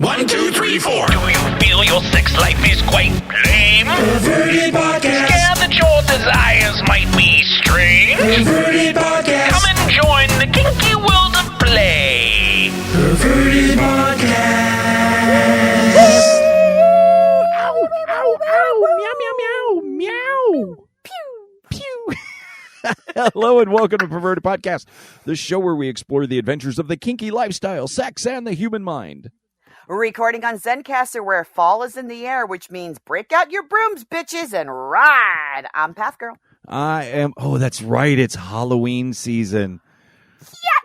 1, 2, 3, 4. Do you feel your sex life is quite lame? Perverted Podcast. Scared that your desires might be strange? Perverted Podcast. Come and join the kinky world of play. Perverted Podcast. Ow, ow, ow, meow, meow, meow, meow. Pew, pew. Hello and welcome to Perverted Podcast, the show where we explore the adventures of the kinky lifestyle, sex, and the human mind. Recording on Zencaster where fall is in the air, which means break out your brooms, bitches, and ride. I'm Path Girl. I am, that's right, it's Halloween season.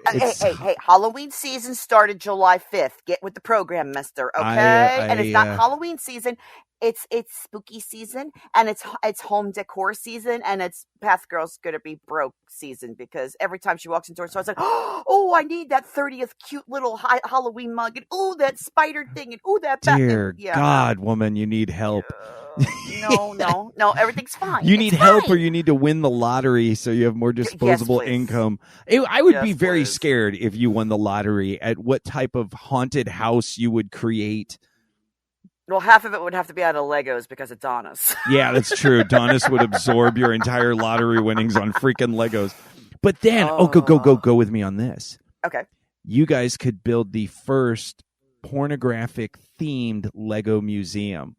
Yeah. Hey, Halloween season started July 5th. Get with the program, mister, okay? And it's not Halloween season. It's spooky season, and it's home decor season, and it's Path Girl's gonna be broke season because every time she walks into her store, it's like, oh, I need that 30th cute little Halloween mug, and oh, that spider thing, and oh, that Dear God, woman, you need help. No, everything's fine. You need help, or you need to win the lottery so you have more disposable income. I would be very scared if you won the lottery at what type of haunted house you would create. Well, half of it would have to be out of Legos because of Adonis. Yeah, that's true. Adonis would absorb your entire lottery winnings on freaking Legos. But then, go with me on this. Okay. You guys could build the first pornographic-themed Lego museum.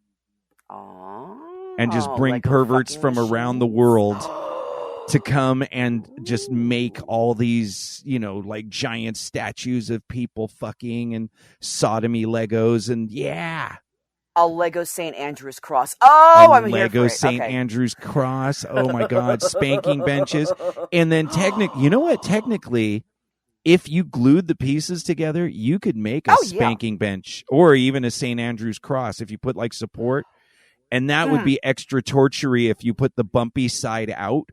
And just bring Lego perverts from around the world to come and just make all these, like giant statues of people fucking and sodomy Legos and A Lego St. Andrew's cross. Oh, I'm here for it. Lego St. Andrew's cross. Oh my God. Spanking benches. And then technically, if you glued the pieces together, you could make a spanking bench or even a St. Andrew's cross if you put like support. And that would be extra torture-y if you put the bumpy side out.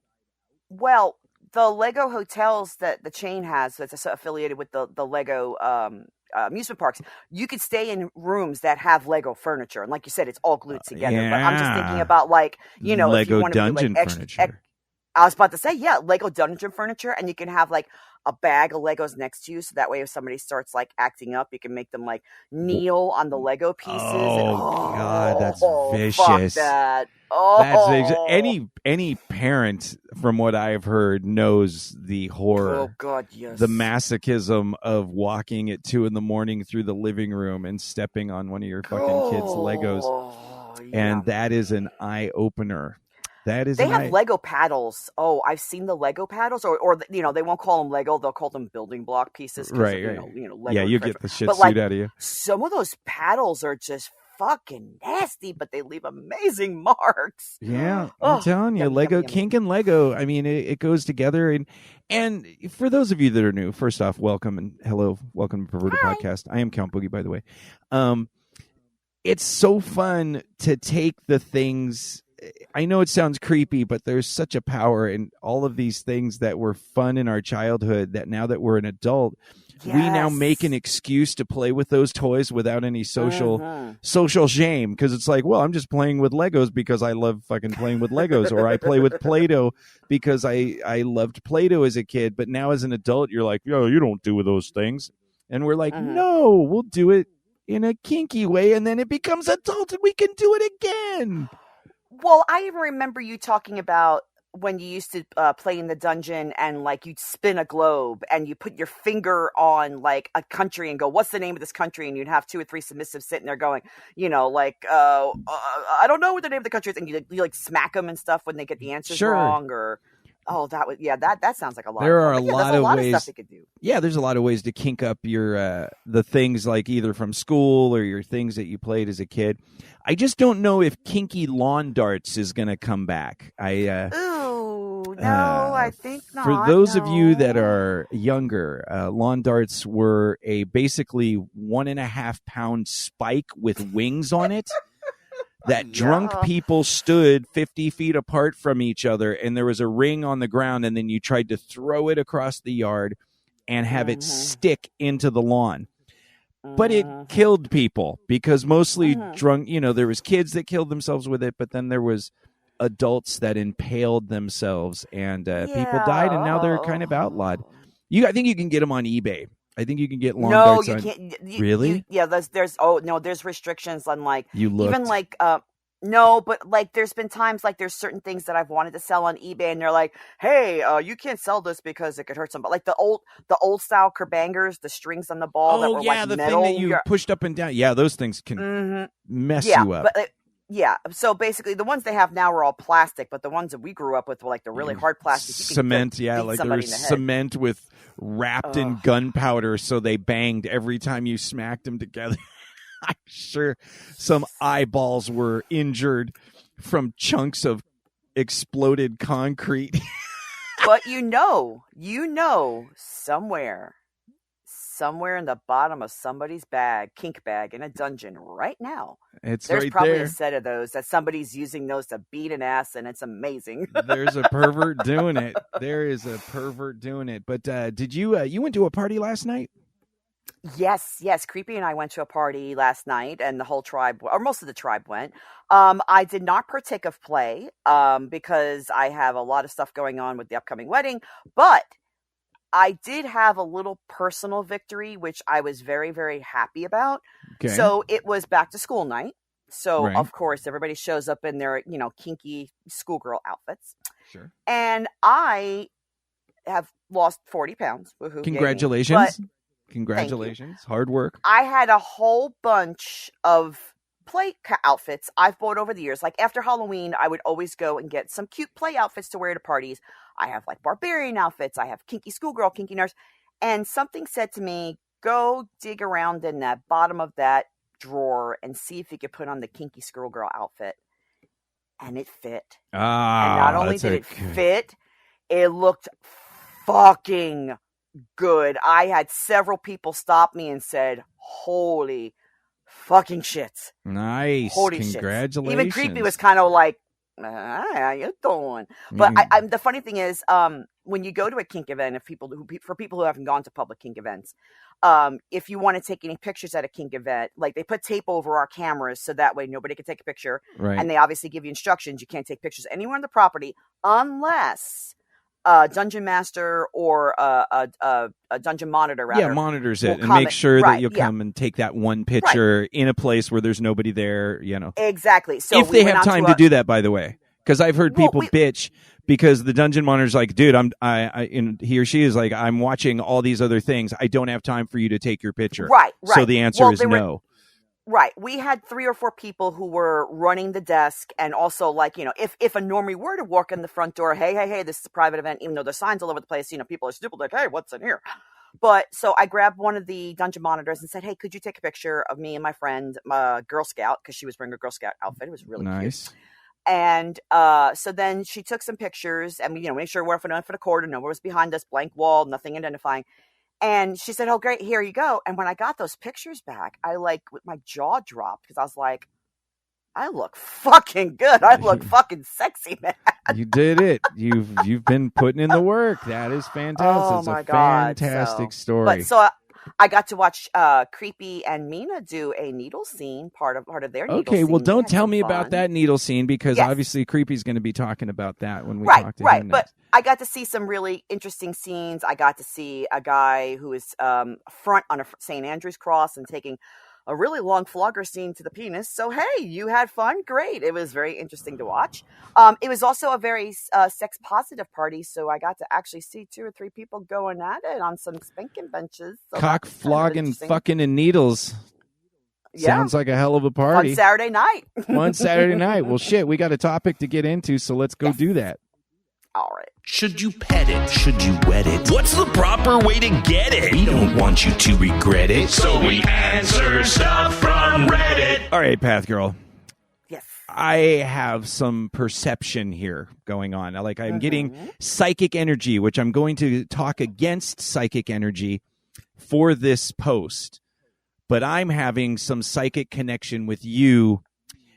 Well, the Lego hotels that the chain has that's affiliated with the Lego amusement parks, you could stay in rooms that have Lego furniture. And like you said, it's all glued together. But I'm just thinking about Lego if you want to dungeon do like furniture. I was about to say, Lego dungeon furniture, and you can have like a bag of Legos next to you, so that way if somebody starts like acting up, you can make them like kneel on the Lego pieces. God, that's vicious. Fuck that. That's vicious. Any parent, from what I've heard, knows the horror. Oh God, yes. The masochism of walking at 2 a.m. through the living room and stepping on one of your fucking kids' Legos, and that is an eye opener. They have Lego paddles. Oh, I've seen the Lego paddles, or they won't call them Lego; they'll call them building block pieces. Right. Lego you get the shit suit out of you. Some of those paddles are just fucking nasty, but they leave amazing marks. Yeah, I'm telling you, Lego kink and Lego. I mean, it goes together. And for those of you that are new, first off, welcome and hello, welcome to Perverted Podcast. I am Count Boogie, by the way. It's so fun to take the things. I know it sounds creepy, but there's such a power in all of these things that were fun in our childhood that now that we're an adult, we now make an excuse to play with those toys without any social shame. Because it's like, well, I'm just playing with Legos because I love fucking playing with Legos, or I play with Play-Doh because I loved Play-Doh as a kid. But now as an adult, you're like, yo, you don't do those things. And we're like, no, we'll do it in a kinky way. And then it becomes adult and we can do it again. Well, I even remember you talking about when you used to play in the dungeon and like you'd spin a globe and you put your finger on like a country and go, what's the name of this country? And you'd have 2 or 3 submissives sitting there going, I don't know what the name of the country is. And you like smack them and stuff when they get the answers wrong or... Oh, that sounds like a lot. There are a lot of ways. Of stuff you could do. Yeah, there's a lot of ways to kink up your the things like either from school or your things that you played as a kid. I just don't know if kinky lawn darts is going to come back. I think not. For those of you that are younger, lawn darts were a basically 1.5 pound spike with wings on it. That drunk people stood 50 feet apart from each other, and there was a ring on the ground, and then you tried to throw it across the yard and have it stick into the lawn. But it killed people because mostly drunk, there was kids that killed themselves with it, but then there was adults that impaled themselves, and people died, and now they're kind of outlawed. I think you can get them on eBay. I think you can get long No, darts you on. can't. Really? Yeah, there's restrictions on like You looked. even like no, but like there's been times like there's certain things that I've wanted to sell on eBay and they're like, hey, you can't sell this because it could hurt somebody. Like the old style kerbangers, the strings on the ball that were like the metal. thing that you pushed up and down. Yeah, those things can mess yeah, you up. but yeah. So basically, the ones they have now are all plastic, but the ones that we grew up with were like the really hard plastic. You can Cement, beat like somebody there's in the head. cement with wrapped in gunpowder, so they banged every time you smacked them together. I'm sure some eyeballs were injured from chunks of exploded concrete. But you know, somewhere in the bottom of somebody's kink bag in a dungeon right now, There's there's right probably there. a set of those that somebody's using those to beat an ass, and it's amazing. There's a pervert doing it. There is a pervert doing it. But did you went to a party last night? Yes. Creepy and I went to a party last night, and the whole tribe, or most of the tribe, went. I did not partake of play because I have a lot of stuff going on with the upcoming wedding, but I did have a little personal victory, which I was very, very happy about. Okay. So it was back to school night. So, Right. Of course, everybody shows up in their, kinky schoolgirl outfits. Sure. And I have lost 40 pounds. Woohoo, yay me. Congratulations. But Congratulations. Hard work. I had a whole bunch of play outfits I've bought over the years. Like after Halloween, I would always go and get some cute play outfits to wear to parties. I have like barbarian outfits. I have kinky schoolgirl, kinky nurse. And something said to me, go dig around in that bottom of that drawer and see if you could put on the kinky schoolgirl outfit. And it fit. And not only did it fit, it looked fucking good. I had several people stop me and said, holy fucking shit. Nice. Holy Congratulations. shit. Even Creepy was kind of like, how you doing? But I'm the funny thing is, when you go to a kink event, for people who haven't gone to public kink events, if you want to take any pictures at a kink event, like they put tape over our cameras so that way nobody can take a picture. Right. And they obviously give you instructions. You can't take pictures anywhere on the property unless a dungeon master or a dungeon monitor rather monitors it and come make sure that you'll yeah. come and take that one picture in a place where there's nobody there, Exactly. So if they have time to do that, by the way, because I've heard people bitch because the dungeon monitor's like, dude, he or she is like, I'm watching all these other things. I don't have time for you to take your picture. Right. So the answer is no. Right. We had 3 or 4 people who were running the desk, and also like, if a normie were to walk in the front door, hey, this is a private event, even though there's signs all over the place, people are stupid, like, hey, what's in here? But so I grabbed one of the dungeon monitors and said, hey, could you take a picture of me and my friend, Girl Scout, because she was wearing a Girl Scout outfit. It was really nice. Cute. And so then she took some pictures, and we, made sure we're for the corridor, no one was behind us, blank wall, nothing identifying. And she said, oh, great, here you go. And when I got those pictures back, my jaw dropped because I was like, I look fucking good. I look fucking sexy, man. You did it. You've been putting in the work. That is fantastic. Oh, it's my a God. fantastic story. But so I got to watch Creepy and Mina do a needle scene, part of their needle scene. Okay, well, don't tell me fun. about that needle scene because obviously Creepy's going to be talking about that when we talk to him next. But I got to see some really interesting scenes. I got to see a guy who is front on a St. Andrew's cross and taking a really long flogger scene to the penis. So, hey, you had fun? Great. It was very interesting to watch. It was also a very sex-positive party, so I got to actually see 2 or 3 people going at it on some spanking benches. So cock, flogging, fucking, and needles. Yeah. Sounds like a hell of a party. Fun Saturday night. One Saturday night. Well, shit, we got a topic to get into, so let's go do that. All right. Should you pet it? Should you wet it? What's the proper way to get it? We don't want you to regret it, so we answer stuff from Reddit. All right, Path Girl. Yes. I have some perception here going on. Like I'm getting psychic energy, which I'm going to talk against psychic energy for this post. But I'm having some psychic connection with you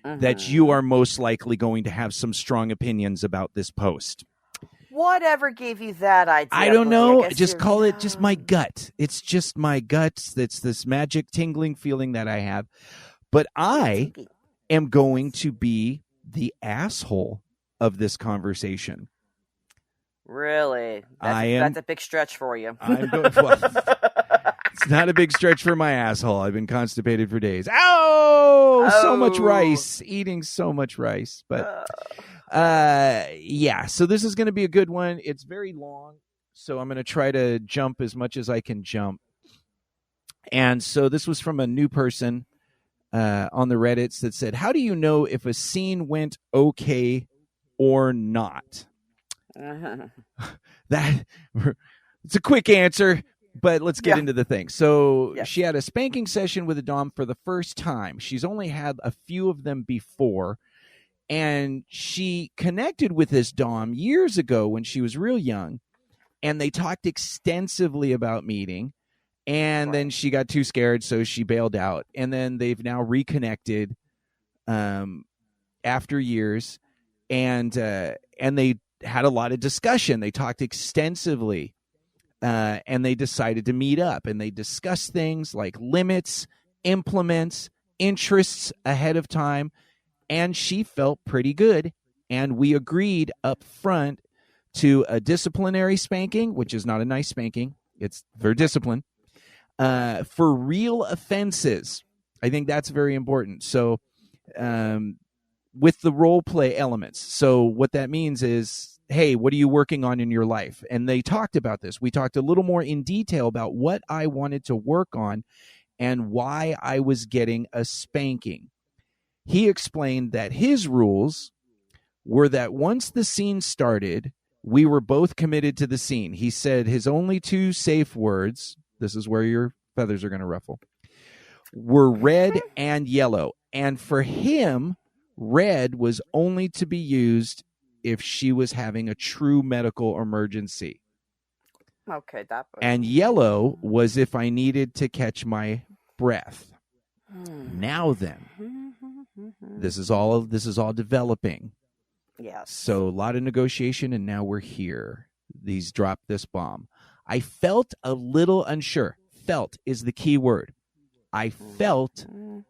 that you are most likely going to have some strong opinions about this post. Whatever gave you that idea? I don't know. Just call it young. just my gut. It's just my gut. It's this magic tingling feeling that I have. But I am going to be the asshole of this conversation. Really? That's a big stretch for you. I'm going, well, It's not a big stretch for my asshole. I've been constipated for days. Ow! So much rice. Eating so much rice. But yeah, so this is going to be a good one. It's very long, so I'm going to try to jump as much as I can jump. And so this was from a new person on the Reddits that said, how do you know if a scene went okay or not? That it's a quick answer, but let's get into the thing. So she had a spanking session with a dom for the first time. She's only had a few of them before, and she connected with this dom years ago when she was real young, and they talked extensively about meeting, and then she got too scared, so she bailed out, and then they've now reconnected after years, and they had a lot of discussion. They talked extensively, and they decided to meet up, and they discussed things like limits, implements, interests ahead of time, and she felt pretty good, and we agreed up front to a disciplinary spanking, which is not a nice spanking. It's for discipline, for real offenses. I think that's very important. So with the role play elements. So what that means is, hey, what are you working on in your life? And they talked about this. We talked a little more in detail about what I wanted to work on and why I was getting a spanking. He explained that his rules were that once the scene started, we were both committed to the scene. He said his only two safe words, this is where your feathers are going to ruffle, were red and yellow. And for him, red was only to be used if she was having a true medical emergency. Okay, that. And yellow was if I needed to catch my breath. Now then, this is all developing. Yes. So a lot of negotiation, and now we're here. These dropped this bomb. I felt a little unsure. Felt is the key word. I felt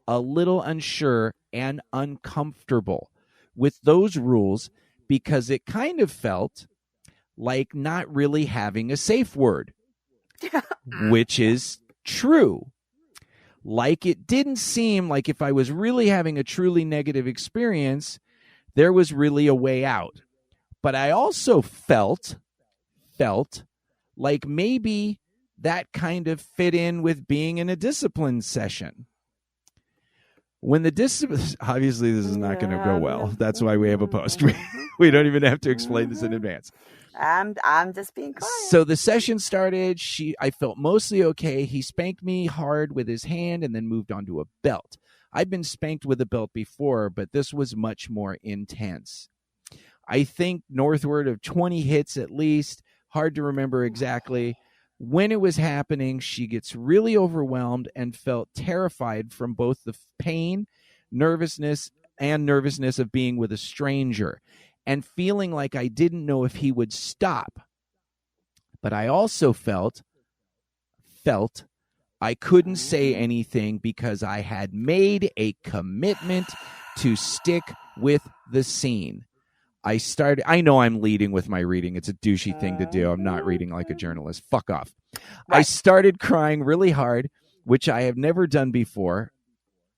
a little unsure and uncomfortable with those rules because it kind of felt like not really having a safe word, which is true. Like it didn't seem like if I was really having a truly negative experience, there was really a way out. But I also felt like maybe that kind of fit in with being in a discipline session. When the discipline, obviously this is not going to go well. That's why we have a post. We don't even have to explain this in advance. I'm just being quiet. So the session started. I felt mostly okay. He spanked me hard with his hand and then moved on to a belt. I've been spanked with a belt before, but this was much more intense. I think northward of 20 hits at least. Hard to remember exactly. When it was happening, she gets really overwhelmed and felt terrified from both the pain, nervousness of being with a stranger and feeling like I didn't know if he would stop. But I also felt I couldn't say anything because I had made a commitment to stick with the scene. I know I'm leading with my reading. It's a douchey thing to do. I'm not reading like a journalist. Fuck off. Right. I started crying really hard, which I have never done before.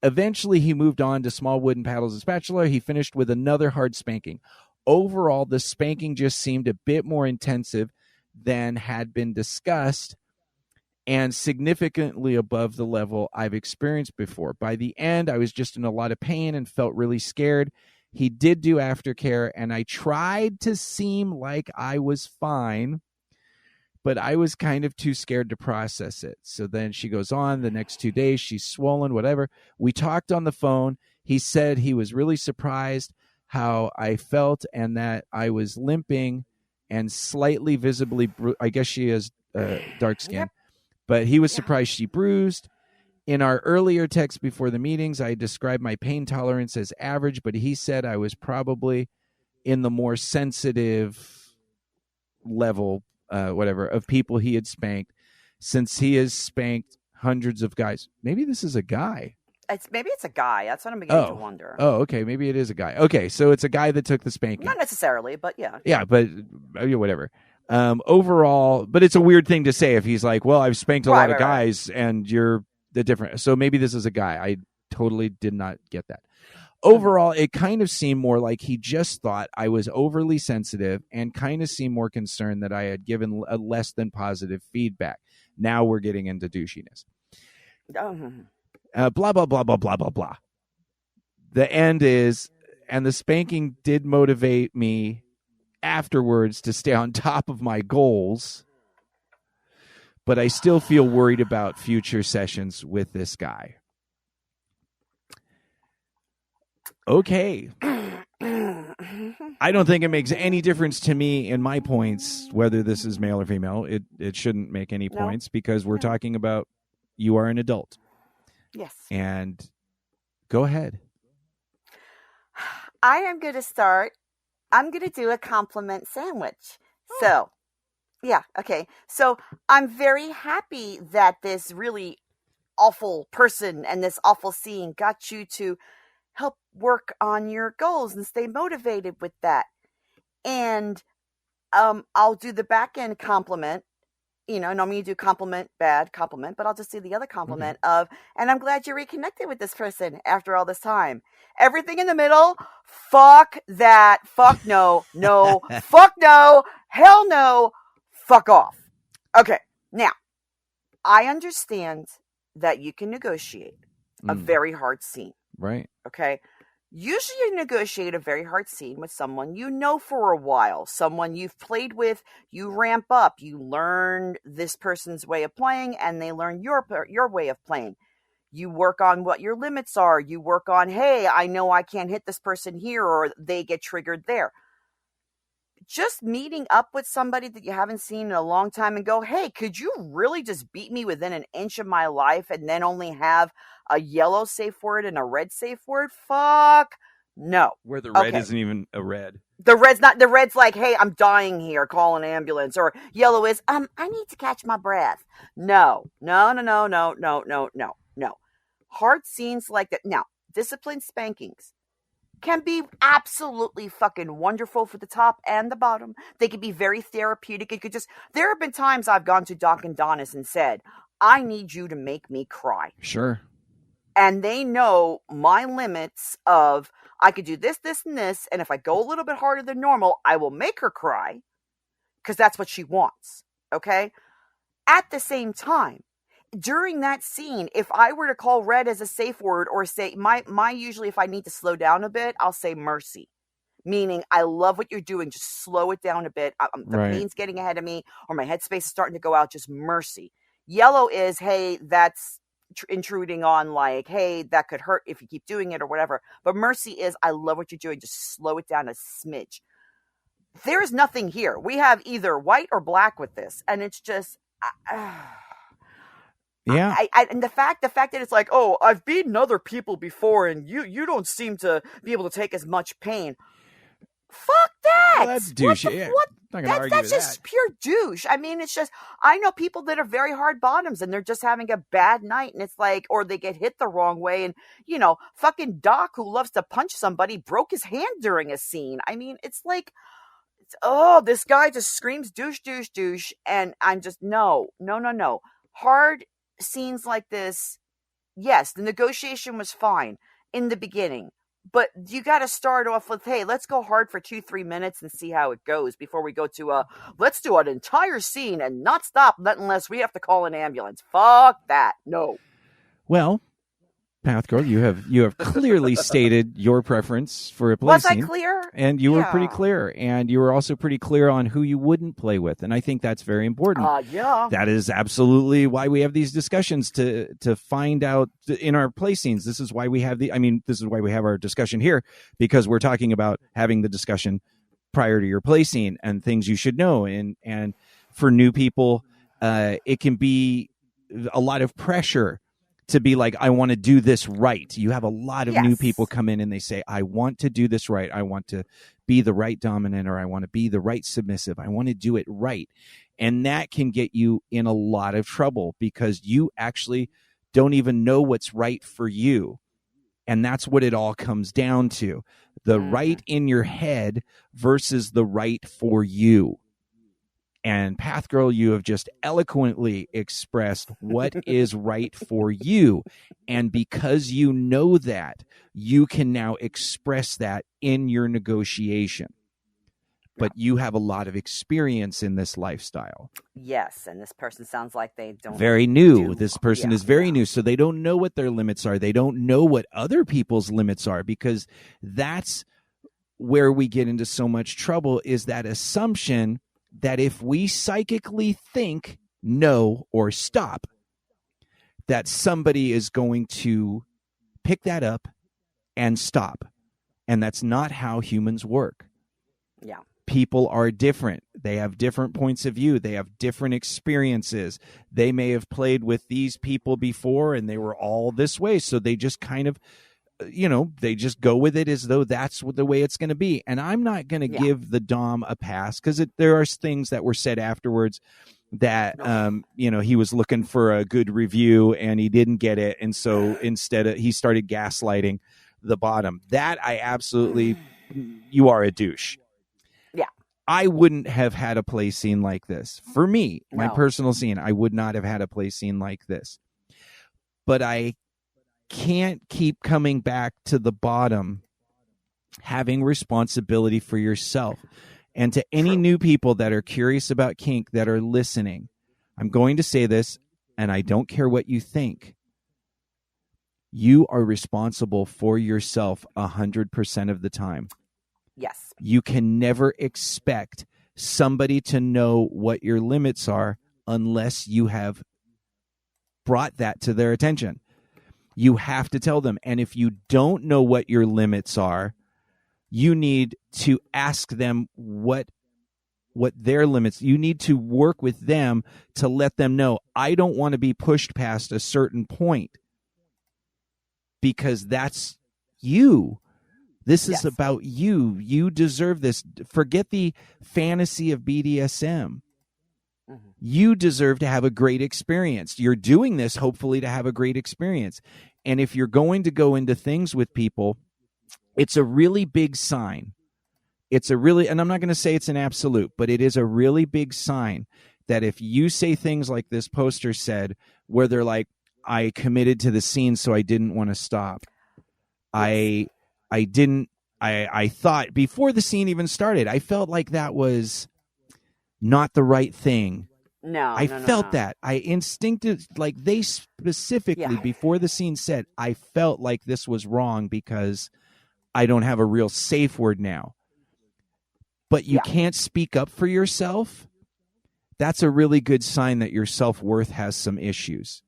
Eventually, he moved on to small wooden paddles and spatula. He finished with another hard spanking. Overall, the spanking just seemed a bit more intensive than had been discussed and significantly above the level I've experienced before. By the end, I was just in a lot of pain and felt really scared. He did do aftercare, and I tried to seem like I was fine, but I was kind of too scared to process it. So then she goes on the next 2 days. She's swollen, whatever. We talked on the phone. He said he was really surprised how I felt and that I was limping and slightly visibly I guess she has dark skin, but he was surprised she bruised. In our earlier text before the meetings, I described my pain tolerance as average, but he said I was probably in the more sensitive level, of people he had spanked, since he has spanked hundreds of guys. Maybe this is a guy. Maybe it's a guy. That's what I'm beginning to wonder. Oh, okay. Maybe it is a guy. Okay, so it's a guy that took the spanking. Not necessarily, but yeah. Yeah, but whatever. Overall, but it's a weird thing to say if he's like, well, I've spanked a lot of guys and you're the different. So maybe this is a guy. I totally did not get that. Overall, it kind of seemed more like he just thought I was overly sensitive and kind of seemed more concerned that I had given a less than positive feedback. Now we're getting into douchiness. Blah, blah, blah, blah, blah, blah, blah. The end is, and the spanking did motivate me afterwards to stay on top of my goals, but I still feel worried about future sessions with this guy. Okay. I don't think it makes any difference to me in my points whether this is male or female. It shouldn't make any points because we're talking about you are an adult. Yes. And go ahead. I am going to start. I'm going to do a compliment sandwich. So, yeah, okay. So I'm very happy that this really awful person and this awful scene got you to help work on your goals and stay motivated with that. And I'll do the back end compliment. You know, normally you do compliment, bad compliment, but I'll just do the other compliment of, and I'm glad you reconnected with this person after all this time. Everything in the middle, fuck that, fuck no, fuck no, hell no, fuck off. Okay, now, I understand that you can negotiate a very hard scene. Right. Okay. Usually you negotiate a very hard scene with someone you know for a while, someone you've played with, you ramp up, you learn this person's way of playing and they learn your way of playing. You work on what your limits are. You work on, hey, I know I can't hit this person here or they get triggered there. Just meeting up with somebody that you haven't seen in a long time and go, hey, could you really just beat me within an inch of my life and then only have a yellow safe word and a red safe word? Fuck no. Where the red isn't even a red. The red's like, hey, I'm dying here, call an ambulance. Or yellow is, I need to catch my breath. No. Hard scenes like that. Now, disciplined spankings can be absolutely fucking wonderful for the top and the bottom. They can be very therapeutic. There have been times I've gone to Doc and Donis and said, I need you to make me cry. Sure. And they know my limits of, I could do this, this, and this. And if I go a little bit harder than normal, I will make her cry because that's what she wants. Okay. At the same time, during that scene, if I were to call red as a safe word or say my usually if I need to slow down a bit, I'll say mercy. Meaning, I love what you're doing. Just slow it down a bit. The pain's getting ahead of me or my headspace is starting to go out. Just mercy. Yellow is, hey, that's intruding on, like, hey, that could hurt if you keep doing it or whatever. But mercy is, I love what you're doing. Just slow it down a smidge. There is nothing here. We have either white or black with this. And it's just... Yeah. And the fact that it's like, oh, I've beaten other people before and you don't seem to be able to take as much pain. Fuck that. Well, that's douche. That's just pure douche. I mean, it's just, I know people that are very hard bottoms and they're just having a bad night and it's like, or they get hit the wrong way. And, you know, fucking Doc, who loves to punch somebody, broke his hand during a scene. I mean, it's like, this guy just screams douche, douche, douche. And I'm just, no. Hard scenes like this, yes, the negotiation was fine in the beginning, but you got to start off with, hey, let's go hard for 2-3 minutes and see how it goes before we go to let's do an entire scene and not stop unless we have to call an ambulance. Fuck that. No. Well, Path Girl, you have clearly stated your preference for a play scene. Was I clear? And you were pretty clear. And you were also pretty clear on who you wouldn't play with. And I think that's very important. Yeah. That is absolutely why we have these discussions to find out in our play scenes. This is why we have this is why we have our discussion here, because we're talking about having the discussion prior to your play scene and things you should know. And for new people, it can be a lot of pressure to be like, I want to do this right. You have a lot of new people come in and they say, I want to do this right. I want to be the right dominant, or I want to be the right submissive. I want to do it right. And that can get you in a lot of trouble because you actually don't even know what's right for you. And that's what it all comes down to. The right in your head versus the right for you. And Path Girl, you have just eloquently expressed what is right for you. And because you know that, you can now express that in your negotiation. But you have a lot of experience in this lifestyle. Yes, and this person sounds like they don't. Very new. This person is very new, so they don't know what their limits are. They don't know what other people's limits are, because that's where we get into so much trouble, is that assumption that if we psychically think no or stop, that somebody is going to pick that up and stop. And that's not how humans work. Yeah. People are different. They have different points of view. They have different experiences. They may have played with these people before and they were all this way. So they just kind of, they just go with it as though that's the way it's going to be. And I'm not going to give the Dom a pass, because there are things that were said afterwards that, he was looking for a good review and he didn't get it. And so instead he started gaslighting the bottom. That I absolutely, you are a douche. Yeah. I wouldn't have had a play scene like this. For me, my personal scene, I would not have had a play scene like this. But I can't keep coming back to the bottom, having responsibility for yourself. And to any new people that are curious about kink that are listening, I'm going to say this, and I don't care what you think. You are responsible for yourself 100% of the time. Yes. You can never expect somebody to know what your limits are unless you have brought that to their attention. You have to tell them. And if you don't know what your limits are, you need to ask them what their limits. You need to work with them to let them know, I don't want to be pushed past a certain point, because that's you. This is about you. You deserve this. Forget the fantasy of BDSM. You deserve to have a great experience. You're doing this hopefully to have a great experience. And if you're going to go into things with people, it's a really big sign. And I'm not going to say it's an absolute, but it is a really big sign that if you say things like this poster said, where they're like, I committed to the scene, so I didn't want to stop. I thought before the scene even started, I felt like that was not the right thing. I felt that. I instinctively, like they specifically before the scene said, I felt like this was wrong because I don't have a real safe word now. But you can't speak up for yourself. That's a really good sign that your self-worth has some issues.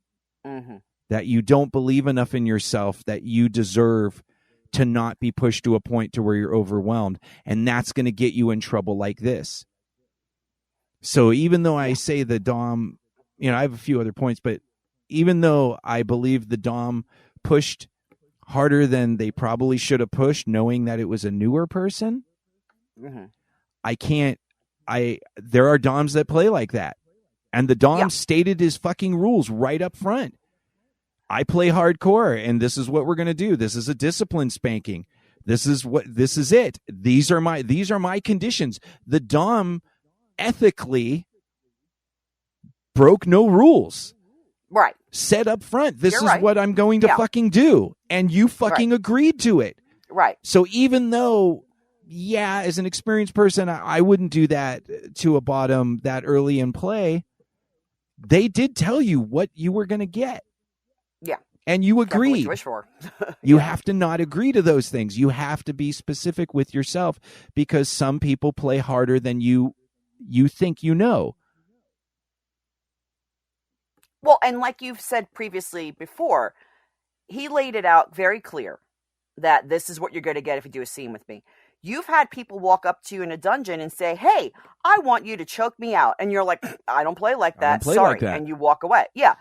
Mm-hmm. That you don't believe enough in yourself, that you deserve to not be pushed to a point to where you're overwhelmed. And that's going to get you in trouble like this. So even though I say the Dom, I have a few other points, but even though I believe the Dom pushed harder than they probably should have pushed, knowing that it was a newer person, there are Doms that play like that. And the Dom stated his fucking rules right up front. I play hardcore, and this is what we're going to do. This is a discipline spanking. This is it. These are my conditions. The Dom ethically broke no rules. Right. Said up front, this is what I'm going to fucking do. And you fucking agreed to it. Right. So even though, as an experienced person, I wouldn't do that to a bottom that early in play, they did tell you what you were going to get. Yeah. And you agreed. Wish for. You have to not agree to those things. You have to be specific with yourself, because some people play harder than you think you know. Well, and like you've said previously before, he laid it out very clear that this is what you're going to get if you do a scene with me. You've had people walk up to you in a dungeon and say, hey, I want you to choke me out. And you're like, I don't play like that. Sorry. Like that. And you walk away. Yeah.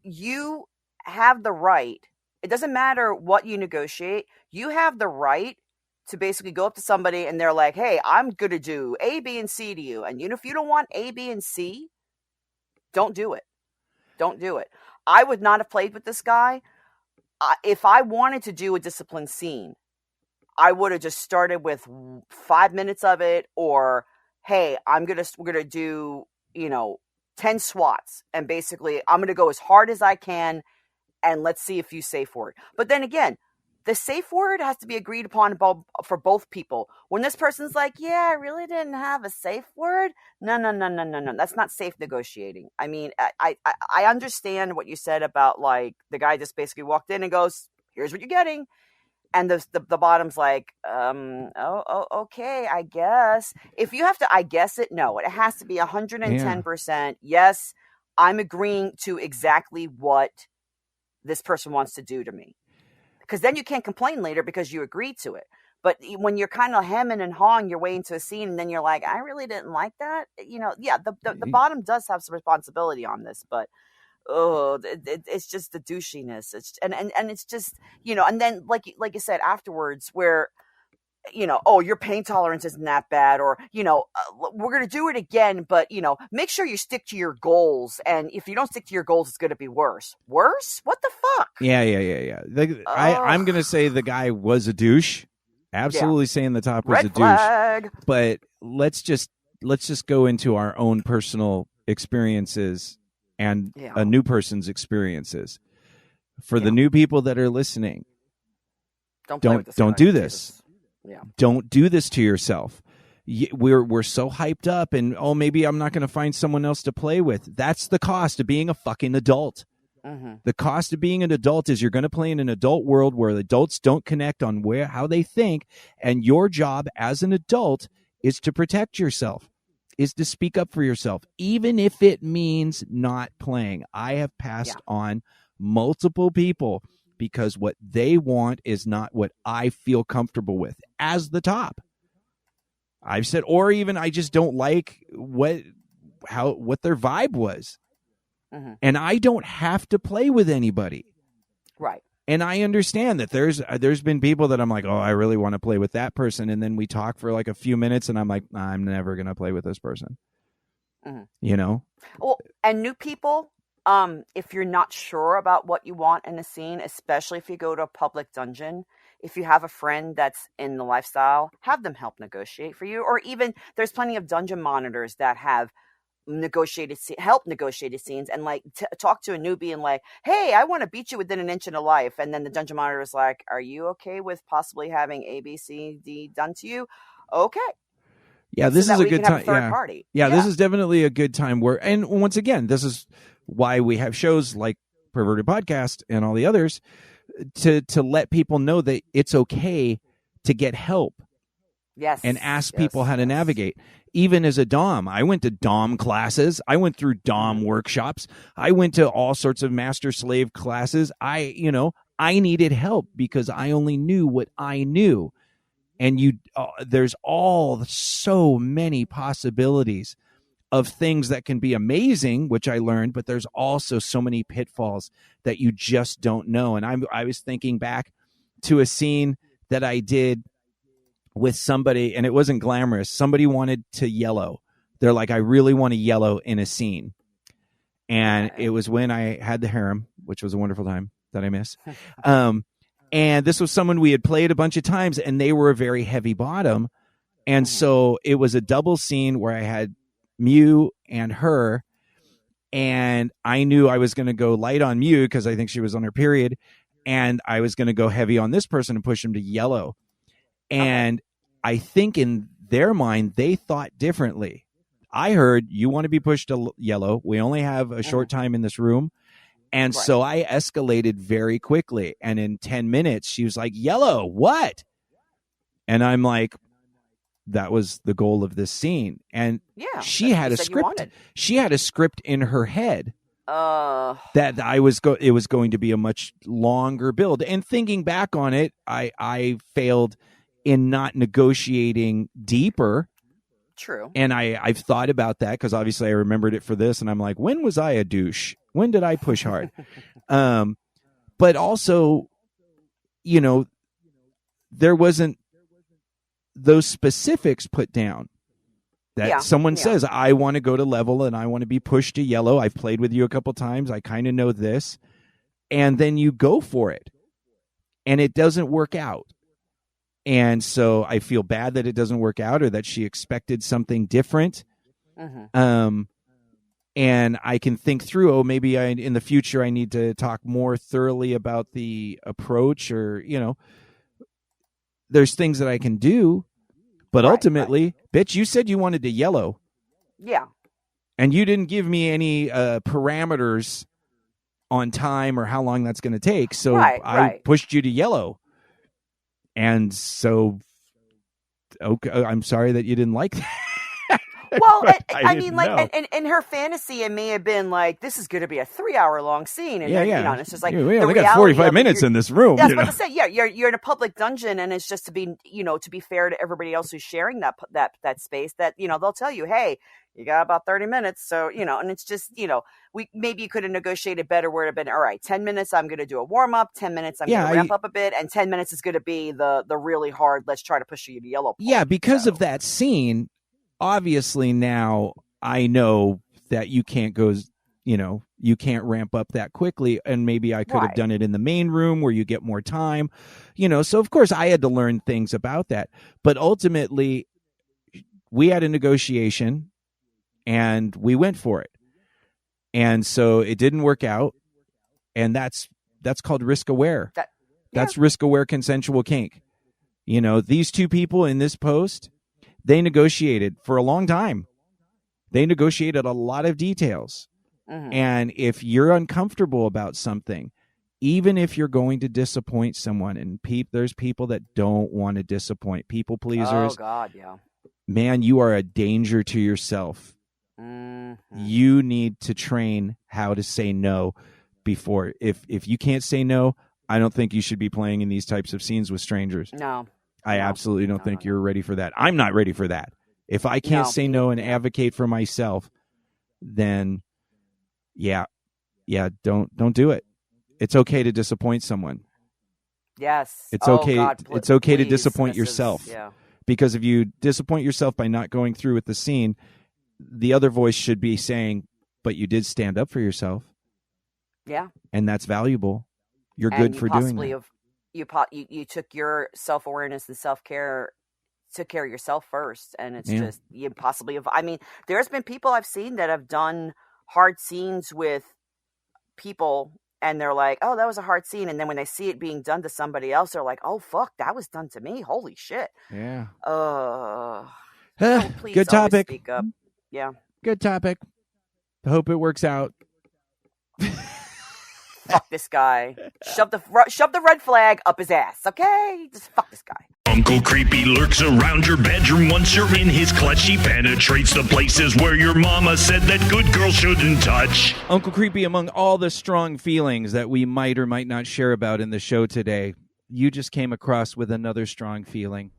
You have the right. It doesn't matter what you negotiate. You have the right to basically go up to somebody and they're like, hey, I'm going to do A, B, and C to you. And if you don't want A, B, and C, don't do it. Don't do it. I would not have played with this guy. If I wanted to do a discipline scene, I would have just started with 5 minutes of it, or, hey, we're going to do 10 swats, and basically I'm going to go as hard as I can, and let's see if you safe word. But then again, the safe word has to be agreed upon for both people. When this person's like, yeah, I really didn't have a safe word. No. That's not safe negotiating. I mean, I understand what you said about like the guy just basically walked in and goes, here's what you're getting. And the bottom's like, okay, I guess. If you have to, I guess it, no, it has to be 110%. Yes, I'm agreeing to exactly what this person wants to do to me. Because then you can't complain later because you agreed to it. But when you're kind of hemming and hawing your way into a scene, and then you're like, I really didn't like that. The bottom does have some responsibility on this, but it's just the douchiness. It's and it's just, and then like you said afterwards, where your pain tolerance isn't that bad, or we're gonna do it again, but make sure you stick to your goals, and if you don't stick to your goals, it's gonna be worse. What the fuck? Yeah. I'm gonna say the guy was a douche. Absolutely, saying the top was Red a flag. douche. But let's just go into our own personal experiences and a new person's experiences. For the new people that are listening, don't do this. Yeah. Don't do this to yourself. We're so hyped up, and maybe I'm not going to find someone else to play with. That's the cost of being a fucking adult. Mm-hmm. The cost of being an adult is you're going to play in an adult world where adults don't connect on how they think, and your job as an adult is to protect yourself, is to speak up for yourself, even if it means not playing. I have passed on multiple people because what they want is not what I feel comfortable with as the top. I've said, or even I just don't like what their vibe was. Mm-hmm. And I don't have to play with anybody. Right. And I understand that there's been people that I'm like, I really want to play with that person. And then we talk for like a few minutes and I'm like, I'm never going to play with this person. Mm-hmm. Well, and new people, if you're not sure about what you want in a scene, especially if you go to a public dungeon, if you have a friend that's in the lifestyle, have them help negotiate for you. Or even there's plenty of dungeon monitors that have help negotiated scenes, and like talk to a newbie and like, hey, I want to beat you within an inch of life. And then the dungeon monitor is like, are you okay with possibly having A, B, C, D done to you? Okay. Yeah, this is a good time. Yeah, this is definitely a good time and once again, this is why we have shows like Perverted Podcast and all the others to let people know that it's okay to get help. Yes. And ask people how to navigate. Even as a Dom, I went to Dom classes. I went through Dom workshops. I went to all sorts of master slave classes. I needed help because I only knew what I knew. And there's so many possibilities of things that can be amazing, which I learned, but there's also so many pitfalls that you just don't know. And I was thinking back to a scene that I did with somebody, and it wasn't glamorous. Somebody wanted to yellow. They're like, I really want to yellow in a scene. And it was when I had the harem, which was a wonderful time that I miss. And this was someone we had played a bunch of times, and they were a very heavy bottom. And so it was a double scene where I had Mew and her, and I knew I was going to go light on Mew because I think she was on her period, and I was going to go heavy on this person and push him to yellow. And I think in their mind, they thought differently. I heard, you want to be pushed to yellow. We only have a short time in this room. And so I escalated very quickly. And in 10 minutes, she was like, yellow, what? And I'm like, that was the goal of this scene. And she had a script. She had a script in her head that it was going to be a much longer build. And thinking back on it, I failed in not negotiating deeper. True. And I've thought about that because obviously I remembered it for this, and I'm like, when was I a douche? When did I push hard? But also, there wasn't those specifics put down that someone says, I want to go to level and I want to be pushed to yellow. I've played with you a couple times. I kind of know this. And then you go for it and it doesn't work out. And so I feel bad that it doesn't work out or that she expected something different. and I can think through, oh, maybe in the future I need to talk more thoroughly about the approach, or, there's things that I can do. But ultimately, bitch, you said you wanted to yellow. Yeah. And you didn't give me any parameters on time or how long that's going to take. So I pushed you to yellow. And so, okay, I'm sorry that you didn't like that. Well, I mean, like, and in her fantasy, it may have been like, this is going to be a 3-hour long scene. And then, and it's just like, we only got 45 minutes in this room. That's what I say. Yeah, you're in a public dungeon, and it's just to be fair to everybody else who's sharing that space, that, they'll tell you, hey, you got about 30 minutes. So, and it's just, maybe you could have negotiated better where it would have been, all right, 10 minutes, I'm going to do a warm up, 10 minutes, I'm going to ramp up a bit, and 10 minutes is going to be the really hard, let's try to push you to yellow part. Yeah, because of that scene, obviously now I know that you can't go, you can't ramp up that quickly, and maybe I could have done it in the main room where you get more time, so of course I had to learn things about that. But ultimately, we had a negotiation, and we went for it. And so it didn't work out. And that's called risk aware. That's risk aware consensual kink. These two people in this post, they negotiated for a long time. They negotiated a lot of details. Mm-hmm. And if you're uncomfortable about something, even if you're going to disappoint someone, and there's people that don't want to disappoint, people pleasers. Oh God, yeah. Man, you are a danger to yourself. Mm-hmm. You need to train how to say no before. If you can't say no, I don't think you should be playing in these types of scenes with strangers. No. I absolutely don't think you're ready for that. I'm not ready for that. If I can't say no and advocate for myself, then don't do it. It's okay to disappoint someone. Yes. It's okay. God, it's okay to please, disappoint yourself. Because if you disappoint yourself by not going through with the scene, the other voice should be saying, but you did stand up for yourself. Yeah. And that's valuable. You're good for doing that. You took your self-awareness and self-care, took care of yourself first. And it's just, you possibly have, I mean, there's been people I've seen that have done hard scenes with people, and they're like, oh, that was a hard scene. And then when they see it being done to somebody else, they're like, oh, fuck, that was done to me. Holy shit. Yeah. Please good topic. Speak up. Yeah. Good topic. Hope it works out. Fuck this guy. Shove the red flag up his ass, okay? Just fuck this guy. Uncle Creepy lurks around your bedroom. Once you're in his clutch, he penetrates the places where your mama said that good girls shouldn't touch. Uncle Creepy, among all the strong feelings that we might or might not share about in the show today, you just came across with another strong feeling.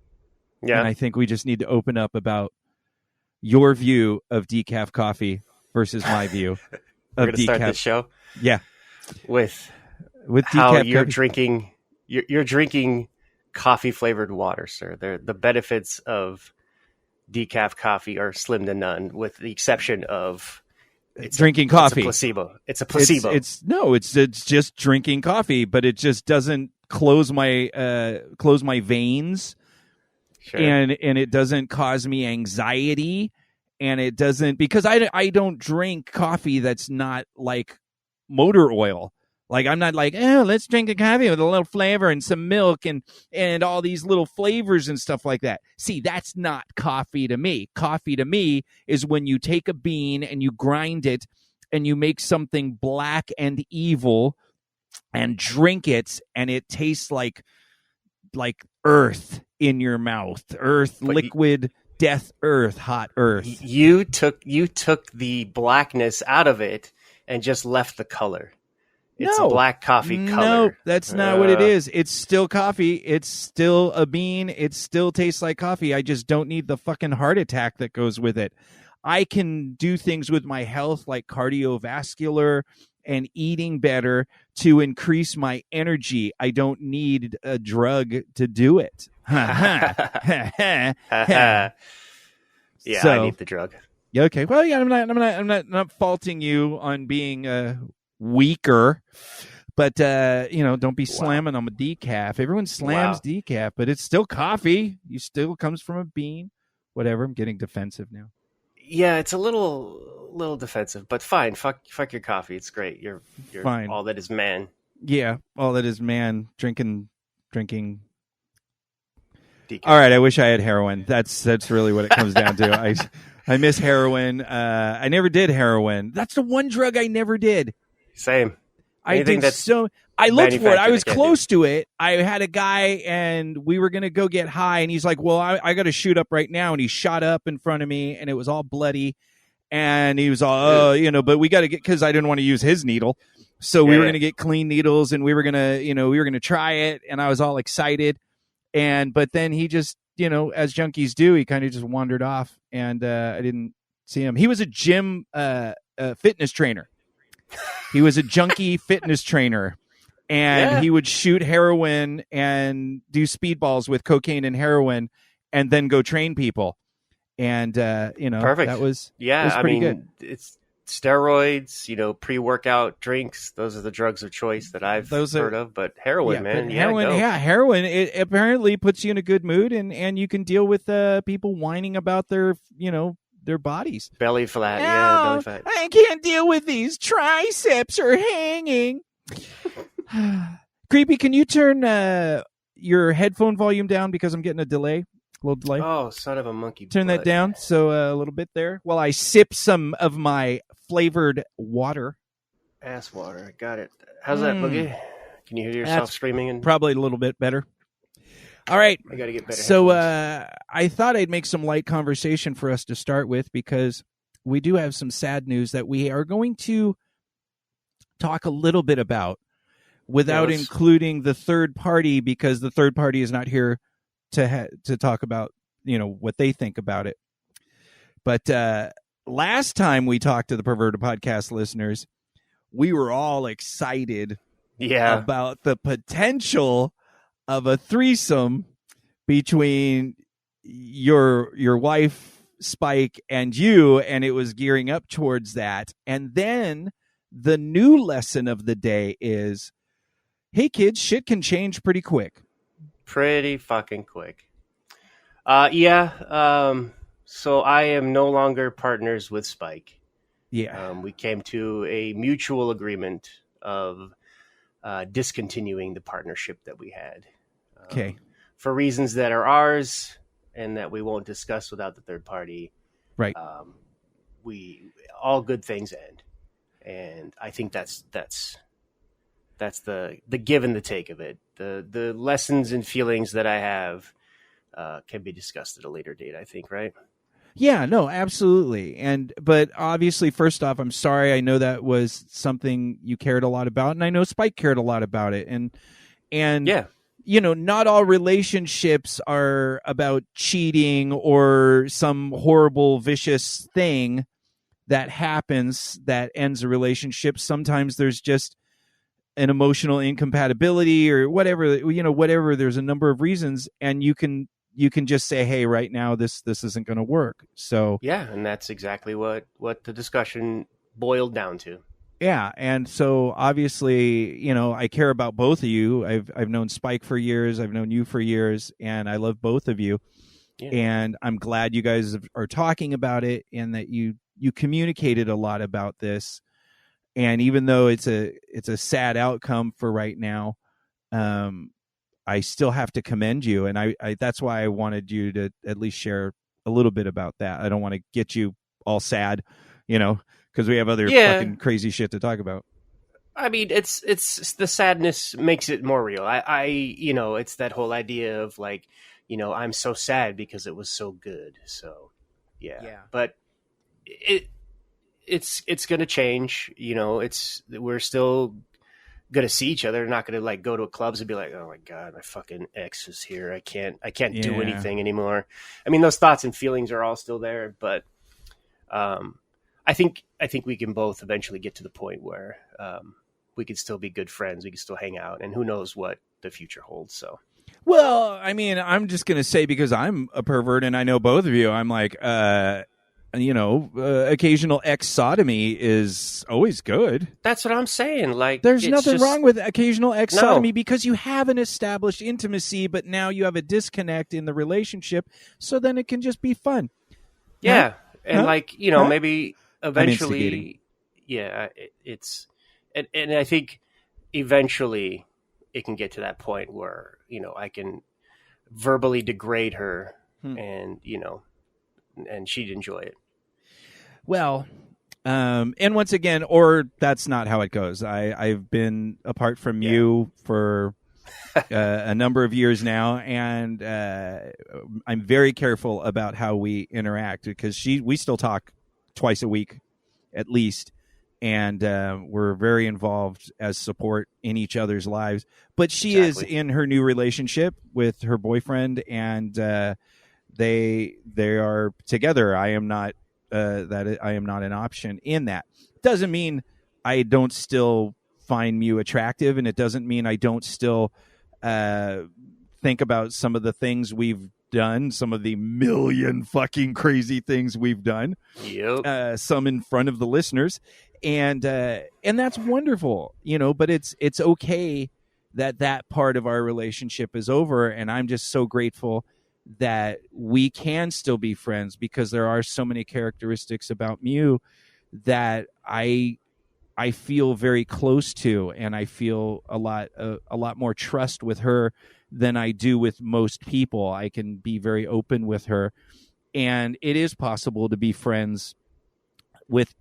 Yeah. And I think we just need to open up about your view of decaf coffee versus my view of decaf. We're going to start this show? Yeah. With how decaf you're coffee. You're drinking coffee flavored water, sir. The benefits of decaf coffee are slim to none, with the exception of drinking coffee. It's a placebo. It's a placebo. It's just drinking coffee, but it just doesn't close my veins. Sure. And it doesn't cause me anxiety, and it doesn't, because I don't drink coffee that's not like motor oil. Like, I'm not like, let's drink a coffee with a little flavor and some milk and all these little flavors and stuff like that. See, that's not coffee to me. Coffee to me is when you take a bean and you grind it and you make something black and evil and drink it, and it tastes like earth in your mouth. Earth, but liquid, death earth, hot earth. You took the blackness out of it and just left the color. It's a black coffee color. No, that's not what it is. It's still coffee. It's still a bean. It still tastes like coffee. I just don't need the fucking heart attack that goes with it. I can do things with my health like cardiovascular and eating better to increase my energy. I don't need a drug to do it. Yeah, so, I need the drug. Okay. Well, yeah, I'm not faulting you on being weaker, but don't be slamming on a decaf. Everyone slams decaf, but it's still coffee. You still comes from a bean. Whatever. I'm getting defensive now. Yeah, it's a little little defensive, but fine. Fuck your coffee. It's great. You're fine. All that is man. Yeah, all that is man drinking. Decaf. All right, I wish I had heroin. That's really what it comes down to. I miss heroin. I never did heroin. That's the one drug I never did. Same. I looked for it. I was close to it. I had a guy, and we were going to go get high, and he's like, well, I got to shoot up right now. And he shot up in front of me, and it was all bloody. And he was all, but we got to get, because I didn't want to use his needle. So we were going to get clean needles, and we were going to try it. And I was all excited. But then he just, as junkies do, he kind of just wandered off, and I didn't see him. He was a gym fitness trainer. He was a junkie fitness trainer, and he would shoot heroin and do speedballs with cocaine and heroin, and then go train people. And perfect. That was pretty good. It's steroids, pre-workout drinks. Those are the drugs of choice that I've heard of. But heroin, man, heroin. It apparently puts you in a good mood, and you can deal with people whining about their bodies. Belly flat, belly fat. I can't deal with these triceps are hanging. Creepy, can you turn your headphone volume down because I'm getting a little delay? Oh, son of a monkey. Turn that down so a little bit there while I sip some of my flavored water. Ass water. Got it. How's that, Boogie? Can you hear yourself screaming? Probably a little bit better. All right. I got to get better. So I thought I'd make some light conversation for us to start with, because we do have some sad news that we are going to talk a little bit about without including the third party, because the third party is not here to talk about, what they think about it. But last time we talked to the Perverted Podcast listeners, we were all excited about the potential of a threesome between your wife Spike and you, and it was gearing up towards that. And then the new lesson of the day is, hey kids, shit can change pretty quick. Pretty fucking quick. So I am no longer partners with Spike. We came to a mutual agreement of discontinuing the partnership that we had. Okay. For reasons that are ours and that we won't discuss without the third party. Right. All good things end. And I think that's the give and the take of it. The lessons and feelings that I have can be discussed at a later date, I think, right? Yeah, no, absolutely. But obviously, first off, I'm sorry. I know that was something you cared a lot about, and I know Spike cared a lot about it. And not all relationships are about cheating or some horrible, vicious thing that happens that ends a relationship. Sometimes there's just an emotional incompatibility or whatever, there's a number of reasons, and you can just say, hey, right now this isn't going to work. So and that's exactly what the discussion boiled down to. Yeah, and so obviously, I care about both of you. I've known Spike for years, I've known you for years, and I love both of you. Yeah. And I'm glad you guys are talking about it, and that you communicated a lot about this. And even though it's a sad outcome for right now, I still have to commend you, and I that's why I wanted you to at least share a little bit about that. I don't want to get you all sad, because we have other fucking crazy shit to talk about. I mean, it's the sadness makes it more real. It's that whole idea of like, I'm so sad because it was so good. So yeah. But it's going to change. We're still going to see each other. We're not going to like go to clubs and be like, oh my God, my fucking ex is here. I can't do anything anymore. I mean, those thoughts and feelings are all still there, but I think we can both eventually get to the point where we could still be good friends. We can still hang out, and who knows what the future holds. So, well, I mean, I'm just going to say, because I'm a pervert and I know both of you, I'm like, occasional ex sodomy is always good. That's what I'm saying. Like, there's nothing wrong with occasional ex sodomy because you have an established intimacy, but now you have a disconnect in the relationship. So then it can just be fun. Yeah. And maybe eventually, it's and I think eventually it can get to that point where, I can verbally degrade her and, and she'd enjoy it. Well, and once again, or that's not how it goes. I've been apart from you for a number of years now, and I'm very careful about how we interact because we still talk twice a week at least, and we're very involved as support in each other's lives. But she is in her new relationship with her boyfriend, and they are together. I am not I am not an option in that. Doesn't mean I don't still find Mew attractive, and it doesn't mean I don't still think about some of the things we've done, some of the million fucking crazy things we've done. Yep. Some in front of the listeners, and that's wonderful, but it's okay that part of our relationship is over, and I'm just so grateful that we can still be friends because there are so many characteristics about Mew that I feel very close to, and I feel a lot more trust with her than I do with most people. I can be very open with her, and it is possible to be friends with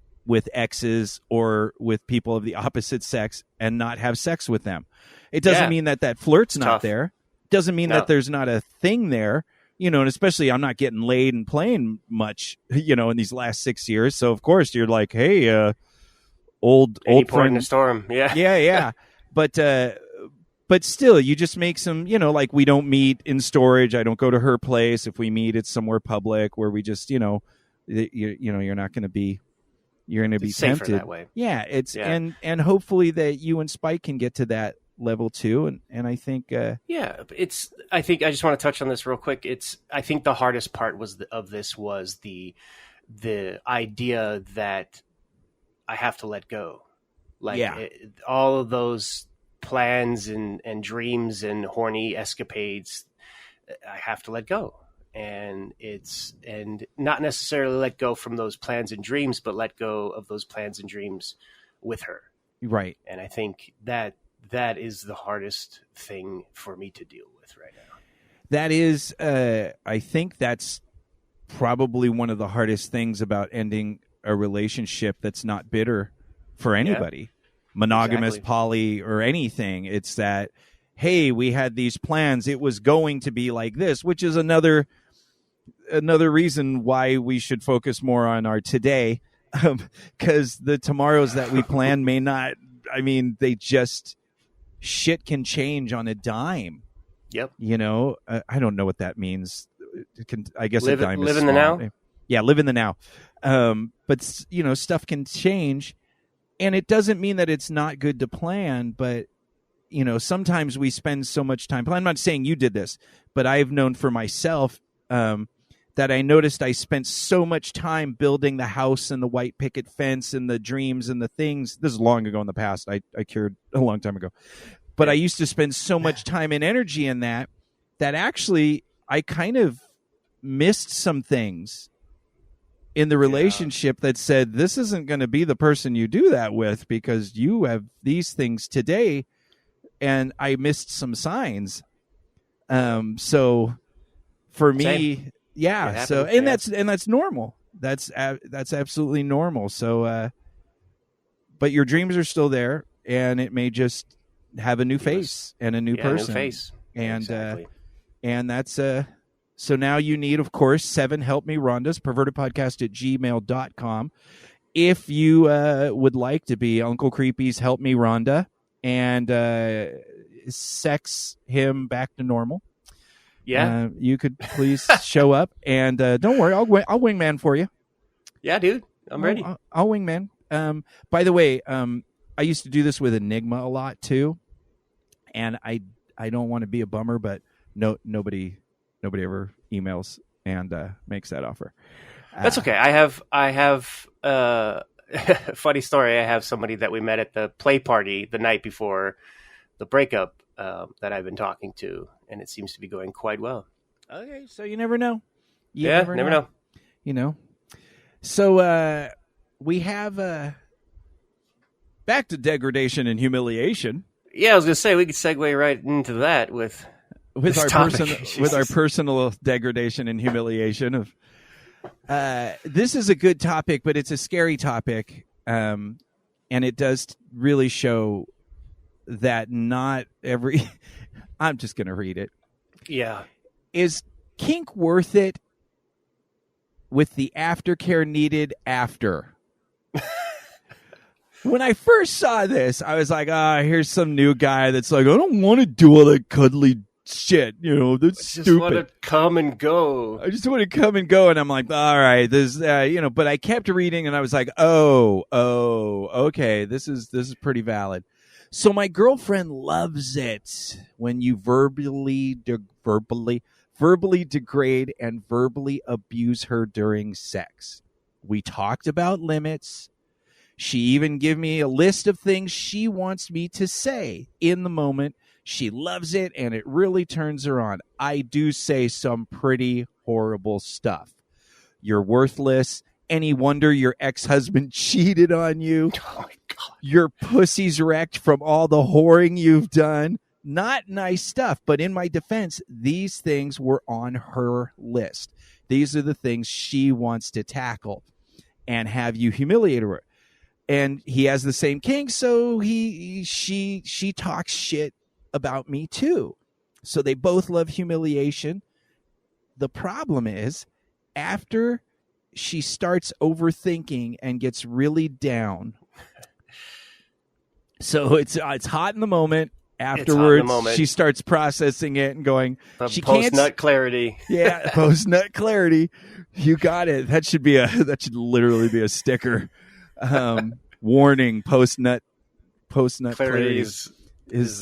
exes or with people of the opposite sex and not have sex with them. It doesn't mean that flirt's not there. Doesn't mean that there's not a thing there. And especially I'm not getting laid and playing much, in these last 6 years. So of course you're like, hey, old friend in the storm. Yeah. But still, you just make some, like we don't meet in storage. I don't go to her place. If we meet, it's somewhere public where we just, you're not going to be, you're going to be tempted that way. Yeah. And hopefully that you and Spike can get to that level too. And I think, I think I just want to touch on this real quick. I think the hardest part was the idea that I have to let go. All of those plans and dreams and horny escapades, I have to let go. And not necessarily let go from those plans and dreams, but let go of those plans and dreams with her. Right. And I think that is the hardest thing for me to deal with right now. That is, I think that's probably one of the hardest things about ending a relationship that's not bitter for anybody, monogamous, poly, or anything. It's that, hey, we had these plans. It was going to be like this, which is another reason why we should focus more on our today, because the tomorrows that we plan may not. I mean, shit can change on a dime. Yep. I don't know what that means. I guess live a dime is live in small. the now. Yeah, live in the now. But stuff can change, and it doesn't mean that it's not good to plan. But sometimes we spend so much time. I'm not saying you did this, but I've known for myself that I noticed I spent so much time building the house and the white picket fence and the dreams and the things. This is long ago in the past. I cured a long time ago. But I used to spend so much time and energy in that actually I kind of missed some things in the relationship that said, this isn't going to be the person you do that with because you have these things today. And I missed some signs. So for me... Same. Yeah. So, that's normal. That's absolutely normal. So, but your dreams are still there, and it may just have a new face and a new person. New face. And and that's so now you need, of course, 7 Help Me Rhondas, pervertedpodcast@gmail.com. If you would like to be Uncle Creepy's Help Me Rhonda and sex him back to normal. Yeah, you could please show up, and don't worry, I'll wingman for you. Yeah, dude, I'm ready. I'll wingman. By the way, I used to do this with Enigma a lot too, and I don't want to be a bummer, but nobody ever emails and makes that offer. That's okay. I have funny story. I have somebody that we met at the play party the night before the breakup that I've been talking to, and it seems to be going quite well. Okay, so you never know. You never know. So we have back to degradation and humiliation. Yeah, I was gonna say we could segue right into that with our personal degradation and humiliation of. This is a good topic, but it's a scary topic, and it does really show that not every. I'm just gonna read it. Yeah, is kink worth it? With the aftercare needed after. When I first saw this, I was like, here's some new guy that's like, I don't want to do all that cuddly shit. That's stupid. I just want to come and go. I just want to come and go. And I'm like, all right, this, but I kept reading and I was like, okay, this is pretty valid. So my girlfriend loves it when you verbally degrade and verbally abuse her during sex. We talked about limits. She even gave me a list of things she wants me to say in the moment. She loves it, and it really turns her on. I do say some pretty horrible stuff. You're worthless. Any wonder your ex-husband cheated on you? Oh, my God. Your pussy's wrecked from all the whoring you've done. Not nice stuff, but in my defense, these things were on her list. These are the things she wants to tackle and have you humiliate her. And he has the same kink, so she talks shit about me too. So they both love humiliation. The problem is, after she starts overthinking and gets really down, so it's hot in the moment. Afterwards, she starts processing it and going, she post nut clarity. Yeah, post nut clarity. You got it. That should literally be a sticker. Warning: post nut clarity is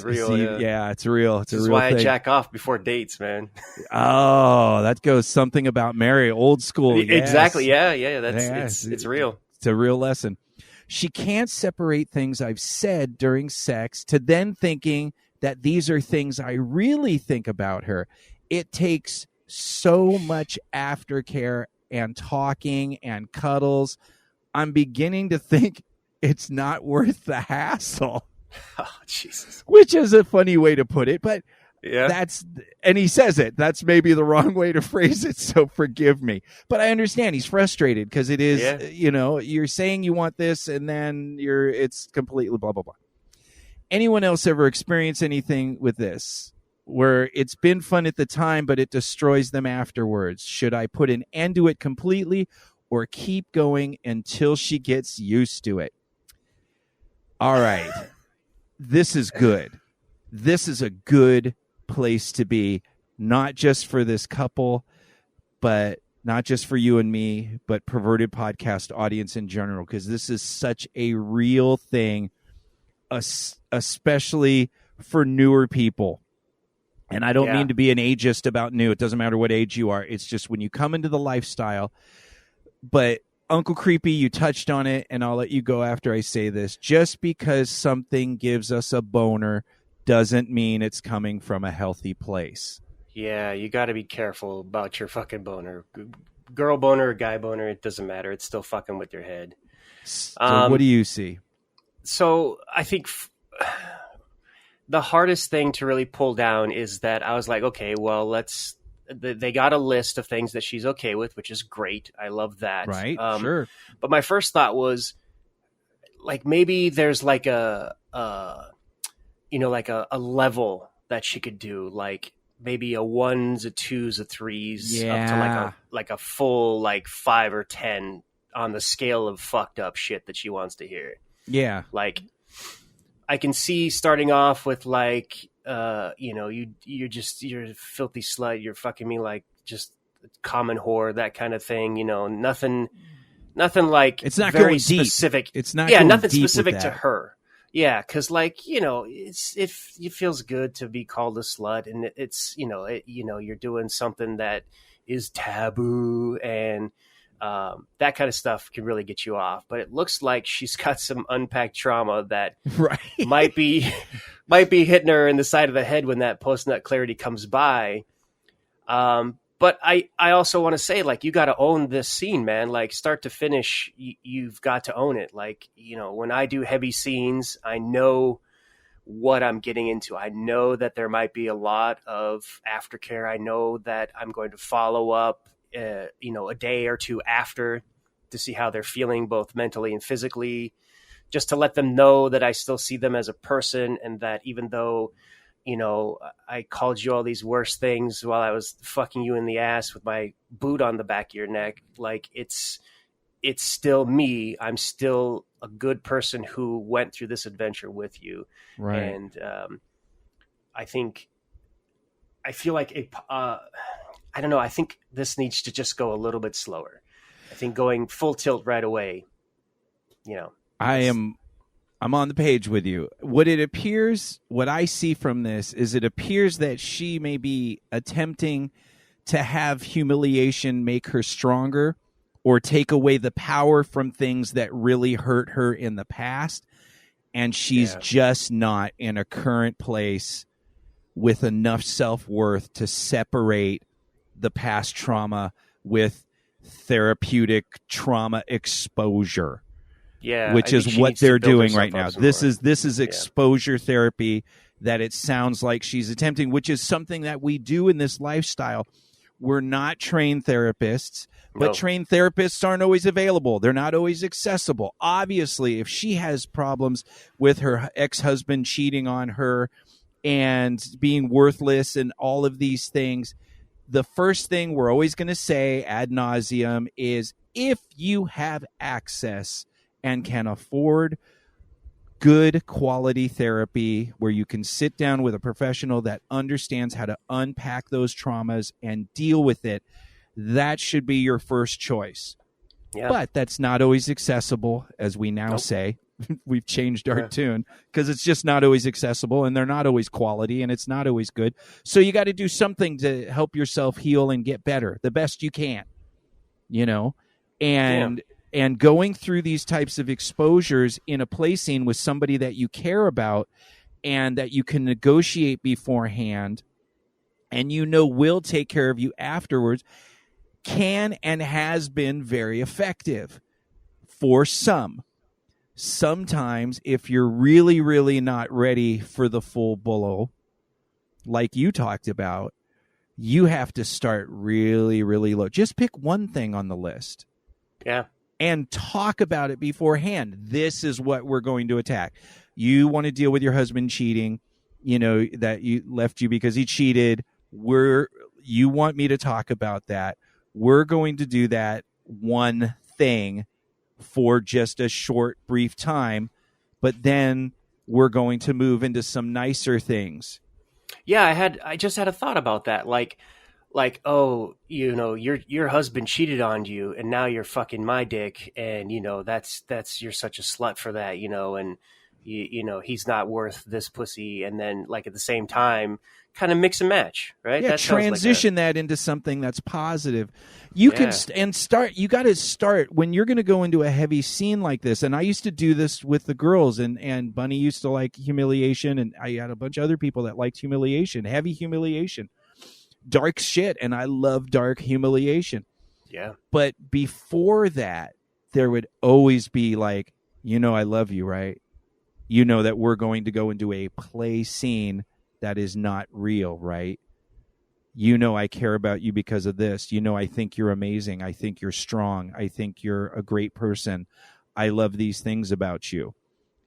real. Yeah, it's real. It's this a is real why thing. I jack off before dates, man. Oh, that goes something about Mary, old school. Exactly. Yes. Yeah. It's real. It's a real lesson. She can't separate things I've said during sex to then thinking that these are things I really think about her. It takes so much aftercare and talking and cuddles. I'm beginning to think it's not worth the hassle. Oh, Jesus. Which is a funny way to put it, but yeah, and he says it. That's maybe the wrong way to phrase it, so forgive me. But I understand he's frustrated because it is, you're saying you want this and then it's completely blah, blah, blah. Anyone else ever experience anything with this where it's been fun at the time, but it destroys them afterwards? Should I put an end to it completely or keep going until she gets used to it? All right. This is good. This is a good place to be, not just for this couple, but not just for you and me, but Perverted Podcast audience in general, because this is such a real thing, especially for newer people. And I don't mean to be an ageist about new. It doesn't matter what age you are. It's just when you come into the lifestyle. But Uncle Creepy, you touched on it, and I'll let you go after I say this. Just because something gives us a boner doesn't mean it's coming from a healthy place. Yeah, you got to be careful about your fucking boner. Girl boner or guy boner, it doesn't matter. It's still fucking with your head. So what do you see? So I think the hardest thing to really pull down is that I was like, okay, well, they got a list of things that she's okay with, which is great. I love that. Right, sure. But my first thought was, like, maybe there's like a level that she could do, like maybe a 1s, a 2s, a 3s, up to like a full like 5 or 10 on the scale of fucked up shit that she wants to hear. Yeah. Like, I can see starting off with like, you're a filthy slut. You're fucking me like just common whore, that kind of thing. Nothing like it's not very going specific. Deep. It's not nothing specific to her. Yeah, because like it feels good to be called a slut, and it's you're doing something that is taboo, and that kind of stuff can really get you off. But it looks like she's got some unpacked trauma that might be hitting her in the side of the head when that post nut clarity comes by. But But I also want to say, like, you got to own this scene, man. Like, start to finish, you've got to own it. Like, when I do heavy scenes, I know what I'm getting into. I know that there might be a lot of aftercare. I know that I'm going to follow up, a day or two after to see how they're feeling, both mentally and physically, just to let them know that I still see them as a person, and that even though I called you all these worse things while I was fucking you in the ass with my boot on the back of your neck. Like, it's still me. I'm still a good person who went through this adventure with you. Right. And I feel like I don't know. I think this needs to just go a little bit slower. I think going full tilt right away, I'm on the page with you. What I see from this is it appears that she may be attempting to have humiliation make her stronger or take away the power from things that really hurt her in the past. And she's just not in a current place with enough self-worth to separate the past trauma with therapeutic trauma exposure. Yeah, which is what they're doing right now. This is exposure therapy that it sounds like she's attempting, which is something that we do in this lifestyle. We're not trained therapists, but trained therapists aren't always available. They're not always accessible. Obviously, if she has problems with her ex-husband cheating on her and being worthless and all of these things, the first thing we're always going to say ad nauseum is, if you have access and can afford good quality therapy where you can sit down with a professional that understands how to unpack those traumas and deal with it, that should be your first choice. Yeah. But that's not always accessible, as we now say. We've changed our tune because it's just not always accessible, and they're not always quality, and it's not always good. So you got to do something to help yourself heal and get better the best you can, and going through these types of exposures in a play scene with somebody that you care about and that you can negotiate beforehand and will take care of you afterwards can and has been very effective for some. Sometimes if you're really, really not ready for the full blow, like you talked about, you have to start really, really low. Just pick one thing on the list. Yeah. And talk about it beforehand. This is what we're going to attack. You want to deal with your husband cheating, that you left you because he cheated. You want me to talk about that. We're going to do that one thing for just a short, brief time, but then we're going to move into some nicer things. Yeah, I just had a thought about that. Like, oh, your husband cheated on you and now you're fucking my dick. And, that's, you're such a slut for that, and he's not worth this pussy. And then like at the same time, kind of mix and match, right? Yeah. That transition that into something that's positive. You got to start when you're going to go into a heavy scene like this. And I used to do this with the girls, and Bunny used to like humiliation. And I had a bunch of other people that liked humiliation, heavy humiliation. Dark shit, and I love dark humiliation. Yeah. But before that, there would always be like, I love you, right? That we're going to go into a play scene that is not real, right? I care about you because of this. I think you're amazing. I think you're strong. I think you're a great person. I love these things about you.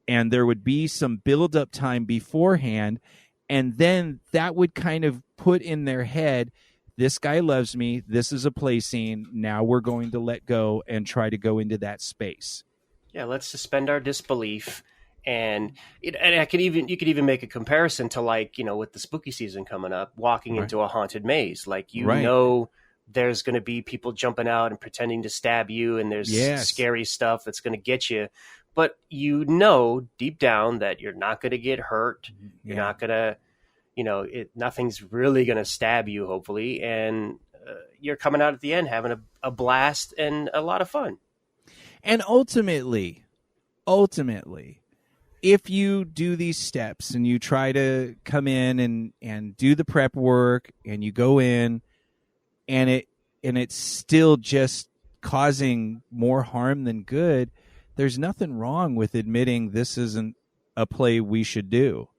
And there would be some build-up time beforehand, and then that would kind of put in their head, this guy loves me. This is a play scene. Now we're going to let go and try to go into that space. Yeah, let's suspend our disbelief. And you could even make a comparison to, like, with the spooky season coming up, walking into a haunted maze. Like, there's going to be people jumping out and pretending to stab you, and there's scary stuff that's going to get you. But deep down that you're not going to get hurt. You're not going to, nothing's really going to stab you, hopefully. And you're coming out at the end having a blast and a lot of fun. And ultimately, if you do these steps and you try to come in and do the prep work and you go in, and it's still just causing more harm than good, there's nothing wrong with admitting this isn't a play we should do.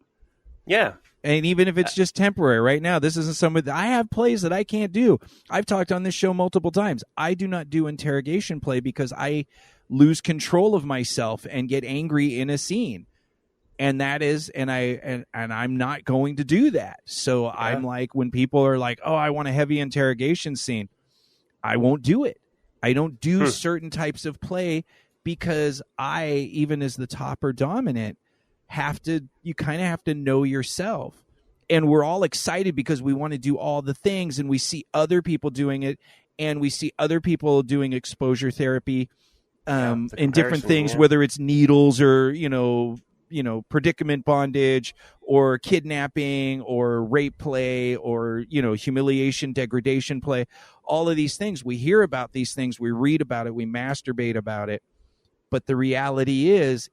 Yeah. And even if it's just temporary, right now, this isn't something I have plays that I can't do. I've talked on this show multiple times. I do not do interrogation play because I lose control of myself and get angry in a scene. And that is, and I'm not going to do that. So I'm like, when people are like, oh, I want a heavy interrogation scene, I won't do it. I don't do certain types of play because I, even as the top or dominant, you kind of have to know yourself. And we're all excited because we want to do all the things, and we see other people doing it, and we see other people doing exposure therapy in different things, whether it's needles or, predicament bondage or kidnapping or rape play or, humiliation, degradation play, all of these things. We hear about these things, we read about it, we masturbate about it. But the reality is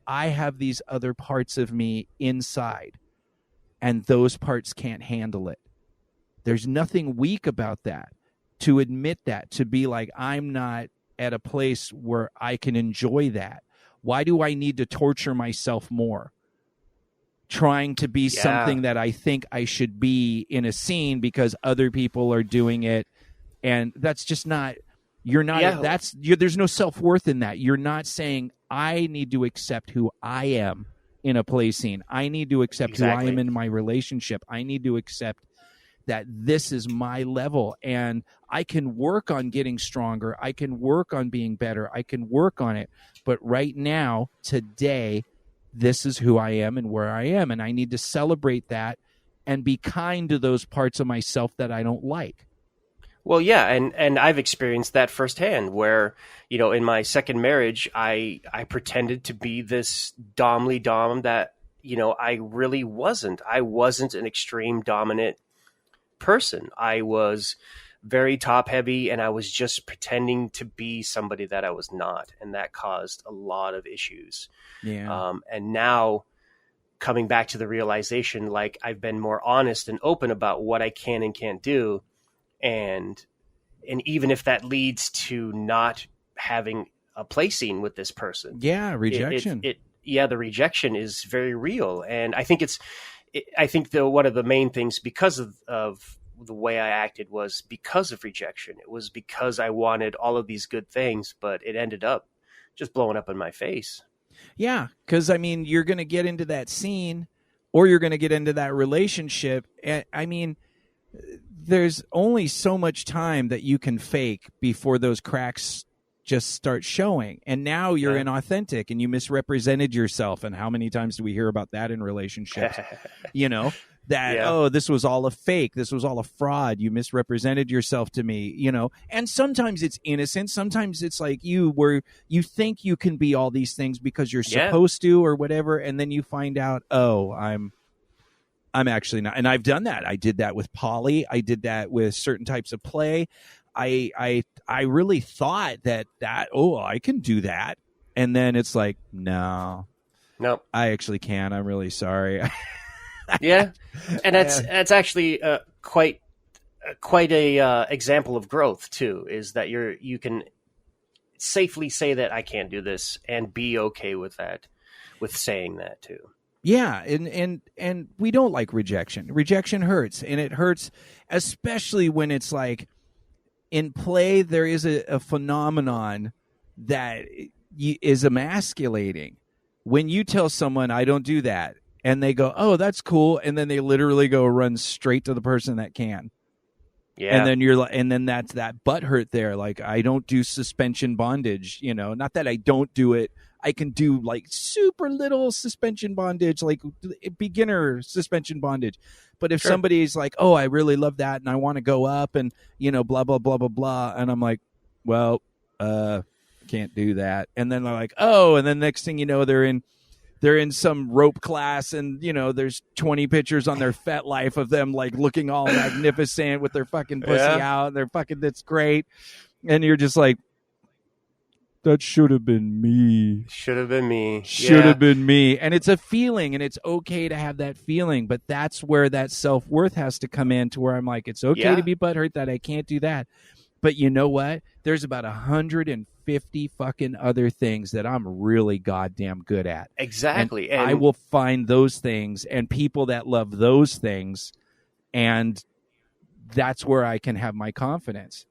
I have these other parts of me inside, and those parts can't handle it. There's nothing weak about that. To admit that, to be like, I'm not at a place where I can enjoy that. Why do I need to torture myself more? Trying to be something that I think I should be in a scene because other people are doing it. And that's just not... You're not. There's no self-worth in that. You're not saying I need to accept who I am in a play scene. I need to accept who I am in my relationship. I need to accept that this is my level, and I can work on getting stronger. I can work on being better. I can work on it. But right now, today, this is who I am and where I am, and I need to celebrate that and be kind to those parts of myself that I don't like. Well, yeah, and I've experienced that firsthand where, in my second marriage, I pretended to be this dom that, I really wasn't. I wasn't an extreme dominant person. I was very top heavy, and I was just pretending to be somebody that I was not. And that caused a lot of issues. Yeah. And now coming back to the realization, like, I've been more honest and open about what I can and can't do. And even if that leads to not having a play scene with this person, rejection. The rejection is very real, and I think I think one of the main things because of the way I acted was because of rejection. It was because I wanted all of these good things, but it ended up just blowing up in my face. Yeah, because you're going to get into that scene, or you're going to get into that relationship, and there's only so much time that you can fake before those cracks just start showing. And now you're inauthentic and you misrepresented yourself. And how many times do we hear about that in relationships? This was all a fake. This was all a fraud. You misrepresented yourself to me, and sometimes it's innocent. Sometimes it's like you think you can be all these things because you're supposed to or whatever. And then you find out, I'm actually not. And I've done that. I did that with poly. I did that with certain types of play. I really thought that I can do that. And then it's like, no, I actually can. I'm really sorry. Yeah. And that's actually quite a example of growth too, is that you can safely say that I can't do this and be okay with that, with saying that too. Yeah, and we don't like rejection. Rejection hurts, and it hurts especially when it's like in play there is a phenomenon that is emasculating. When you tell someone, I don't do that, and they go, oh, that's cool, and then they literally go run straight to the person that can. Yeah. And then you're like, and then that's that butt hurt there. Like, I don't do suspension bondage, not that I don't do it. I can do like super little suspension bondage, like beginner suspension bondage. But if somebody's like, oh, I really love that and I want to go up and, blah, blah, blah, blah, blah. And I'm like, well, can't do that. And then they're like, oh, and then next thing you know, they're in some rope class and, there's 20 pictures on their FetLife of them like looking all magnificent with their fucking pussy out and they're fucking, that's great. And you're just like, that should have been me. Should have been me. Should have been me. And it's a feeling, and it's okay to have that feeling, but that's where that self-worth has to come in, to where I'm like, it's okay to be butthurt that I can't do that. But you know what? There's about 150 fucking other things that I'm really goddamn good at. Exactly. And I will find those things and people that love those things, and that's where I can have my confidence.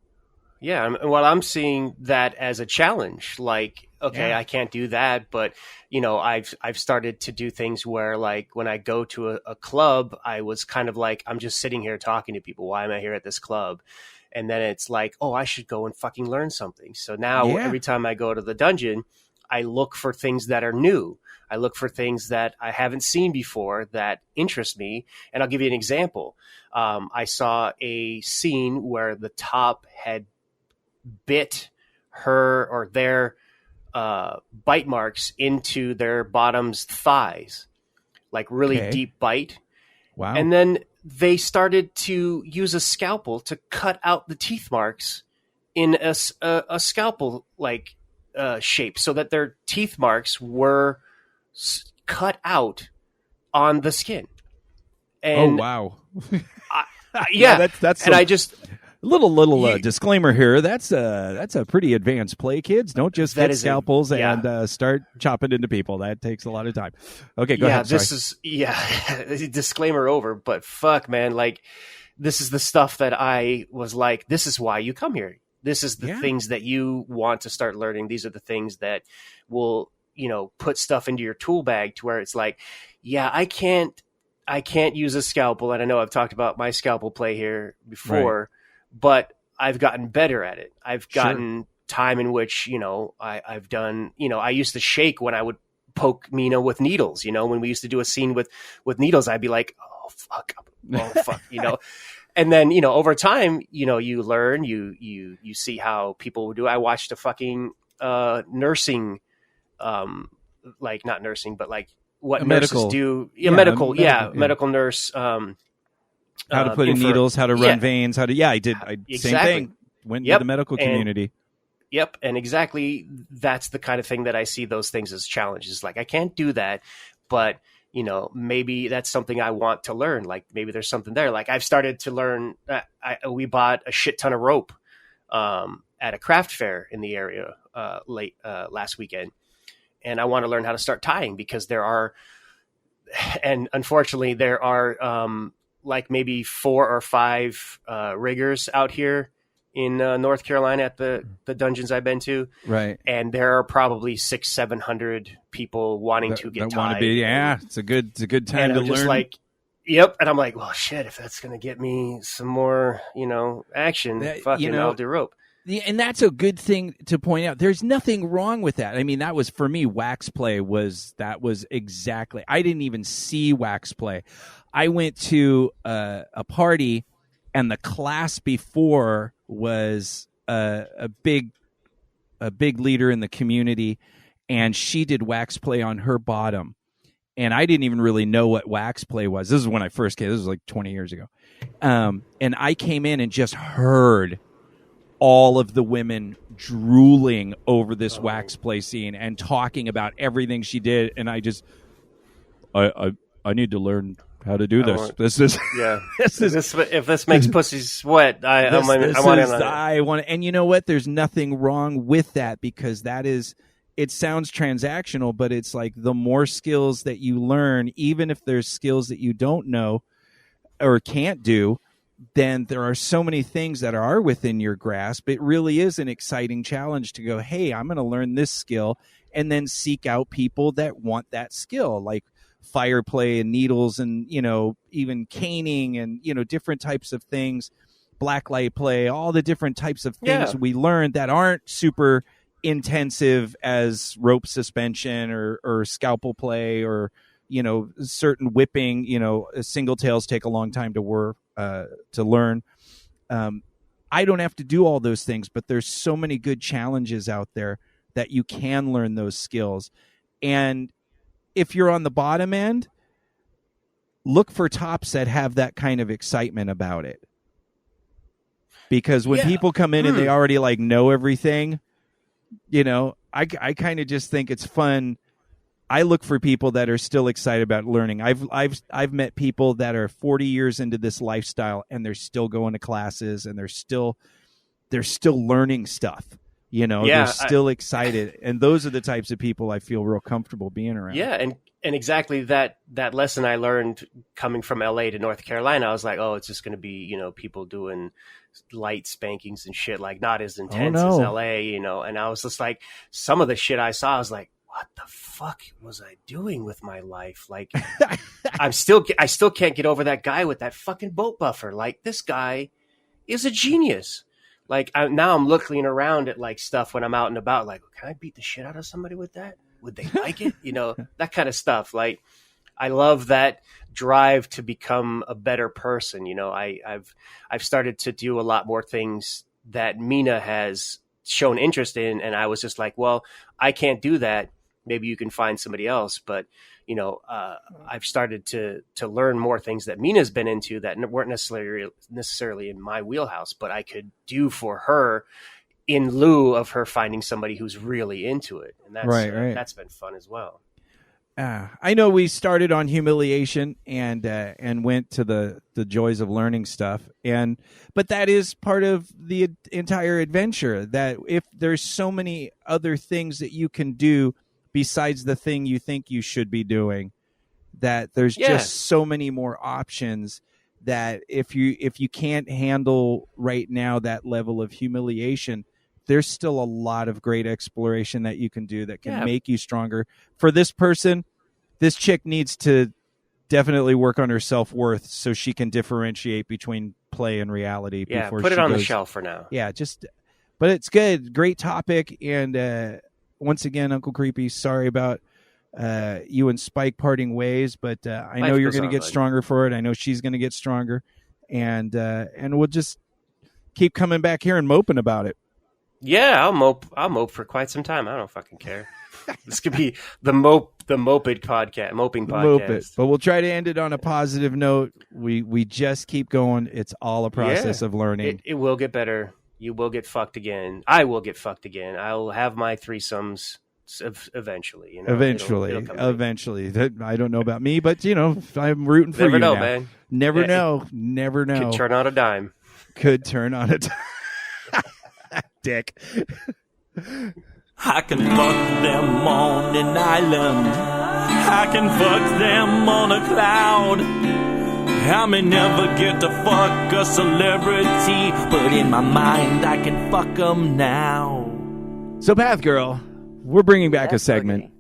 Yeah, well, I'm seeing that as a challenge. Like, okay, I can't do that, but I've started to do things where, like, when I go to a club, I was kind of like, I'm just sitting here talking to people. Why am I here at this club? And then it's like, oh, I should go and fucking learn something. So now every time I go to the dungeon, I look for things that are new. I look for things that I haven't seen before that interest me. And I'll give you an example. I saw a scene where the top had bit her or their bite marks into their bottom's thighs, like really deep bite. Wow. And then they started to use a scalpel to cut out the teeth marks in a scalpel like shape, so that their teeth marks were cut out on the skin. And wow. That's and I just little disclaimer here. That's a pretty advanced play, kids. Don't just get scalpels and start chopping into people. That takes a lot of time. Okay, go ahead. Disclaimer over. But fuck, man, like, this is the stuff that I was like, this is why you come here. This is the things that you want to start learning. These are the things that will, put stuff into your tool bag, to where it's like, I can't use a scalpel. And I know I've talked about my scalpel play here before. Right. But I've gotten better at it. I've gotten time in which, I've done, I used to shake when I would poke Mina with needles. When we used to do a scene with needles, I'd be like, oh, fuck. And then, over time, you learn, you see how people do. I watched a fucking nursing, like, not nursing, but like what nurses do. Medical nurse. How to put in needles, how to run veins, how to, I did. Same thing. Went into the medical community. And exactly, that's the kind of thing that I see those things as challenges. Like, I can't do that, but, maybe that's something I want to learn. Like, maybe there's something there. Like, I've started to learn, we bought a shit ton of rope at a craft fair in the area late last weekend. And I want to learn how to start tying, because unfortunately there are, like maybe 4 or 5 riggers out here in North Carolina at the dungeons I've been to. Right. And there are probably 600-700 people wanting to get tied. It's a good time and to I'm learn. Just like, yep. And I'm like, well, shit, if that's going to get me some more, action, I'll do rope. And that's a good thing to point out. There's nothing wrong with that. I mean, that was, for me, wax play was exactly, I didn't even see wax play. I went to a party, and the class before was a big leader in the community, and she did wax play on her bottom. And I didn't even really know what wax play was. This is when I first came. This was like 20 years ago. And I came in and just heard all of the women drooling over this wax play scene and talking about everything she did. And I just, I need to learn how to do this. If this makes pussies sweat, I want. And you know what? There's nothing wrong with that, because that is, it sounds transactional, but it's like, the more skills that you learn, even if there's skills that you don't know or can't do, then there are so many things that are within your grasp. It really is an exciting challenge to go, hey, I'm going to learn this skill, and then seek out people that want that skill, like fire play and needles, and, even caning, and, different types of things, blacklight play, all the different types of things we learn that aren't super intensive as rope suspension or scalpel play, or, certain whipping, single tails take a long time to learn. I don't have to do all those things, but there's so many good challenges out there that you can learn those skills. And if you're on the bottom end, look for tops that have that kind of excitement about it. Because when people come in and they already like know everything, You know, I kind of just think it's fun. I look for people that are still excited about learning. I've met people that are 40 years into this lifestyle and they're still going to classes and they're still learning stuff. You know, they're still excited. And those are the types of people I feel real comfortable being around. Yeah. And exactly that lesson I learned coming from LA to North Carolina, I was like, oh, it's just going to be, you know, people doing light spankings and shit, like not as intense as LA, you know? And I was just like, some of the shit I saw, I was like, what the fuck was I doing with my life? Like, I still can't get over that guy with that fucking boat buffer. Like, this guy is a genius. Like, now I'm looking around at like stuff when I'm out and about, like, can I beat the shit out of somebody with that? Would they like it? You know, that kind of stuff. Like, I love that drive to become a better person. You know, I've started to do a lot more things that Mina has shown interest in. And I was just like, well, I can't do that. Maybe you can find somebody else. But, you know, I've started to learn more things that Mina's been into that weren't necessarily in my wheelhouse, but I could do for her in lieu of her finding somebody who's really into it. And that's right. That's been fun as well. I know we started on humiliation and went to the joys of learning stuff. But that is part of the entire adventure, that if there's so many other things that you can do besides the thing you think you should be doing, that there's just so many more options, that if you can't handle right now that level of humiliation, there's still a lot of great exploration that you can do that can make you stronger. For this person, this chick needs to definitely work on her self-worth so she can differentiate between play and reality. Yeah, before put it she on goes, the shelf for now. Yeah, but it's good. Great topic. And once again, Uncle Creepy, sorry about you and Spike parting ways, but I know you're going to get stronger for it. I know she's going to get stronger. And we'll just keep coming back here and moping about it. Yeah, I'll mope for quite some time. I don't fucking care. This could be the moping podcast. Mope it. But we'll try to end it on a positive note. We just keep going. It's all a process of learning. It will get better. You will get fucked again. I will get fucked again. I'll have my threesomes eventually. You know? Eventually. I don't know about me, but you know, I'm rooting for you now. Man. Never know. Could turn on a dime. Dick. I can fuck them on an island. I can fuck them on a cloud. I may never get to fuck a celebrity, but in my mind I can fuck them now. So, Path Girl, we're bringing back a segment.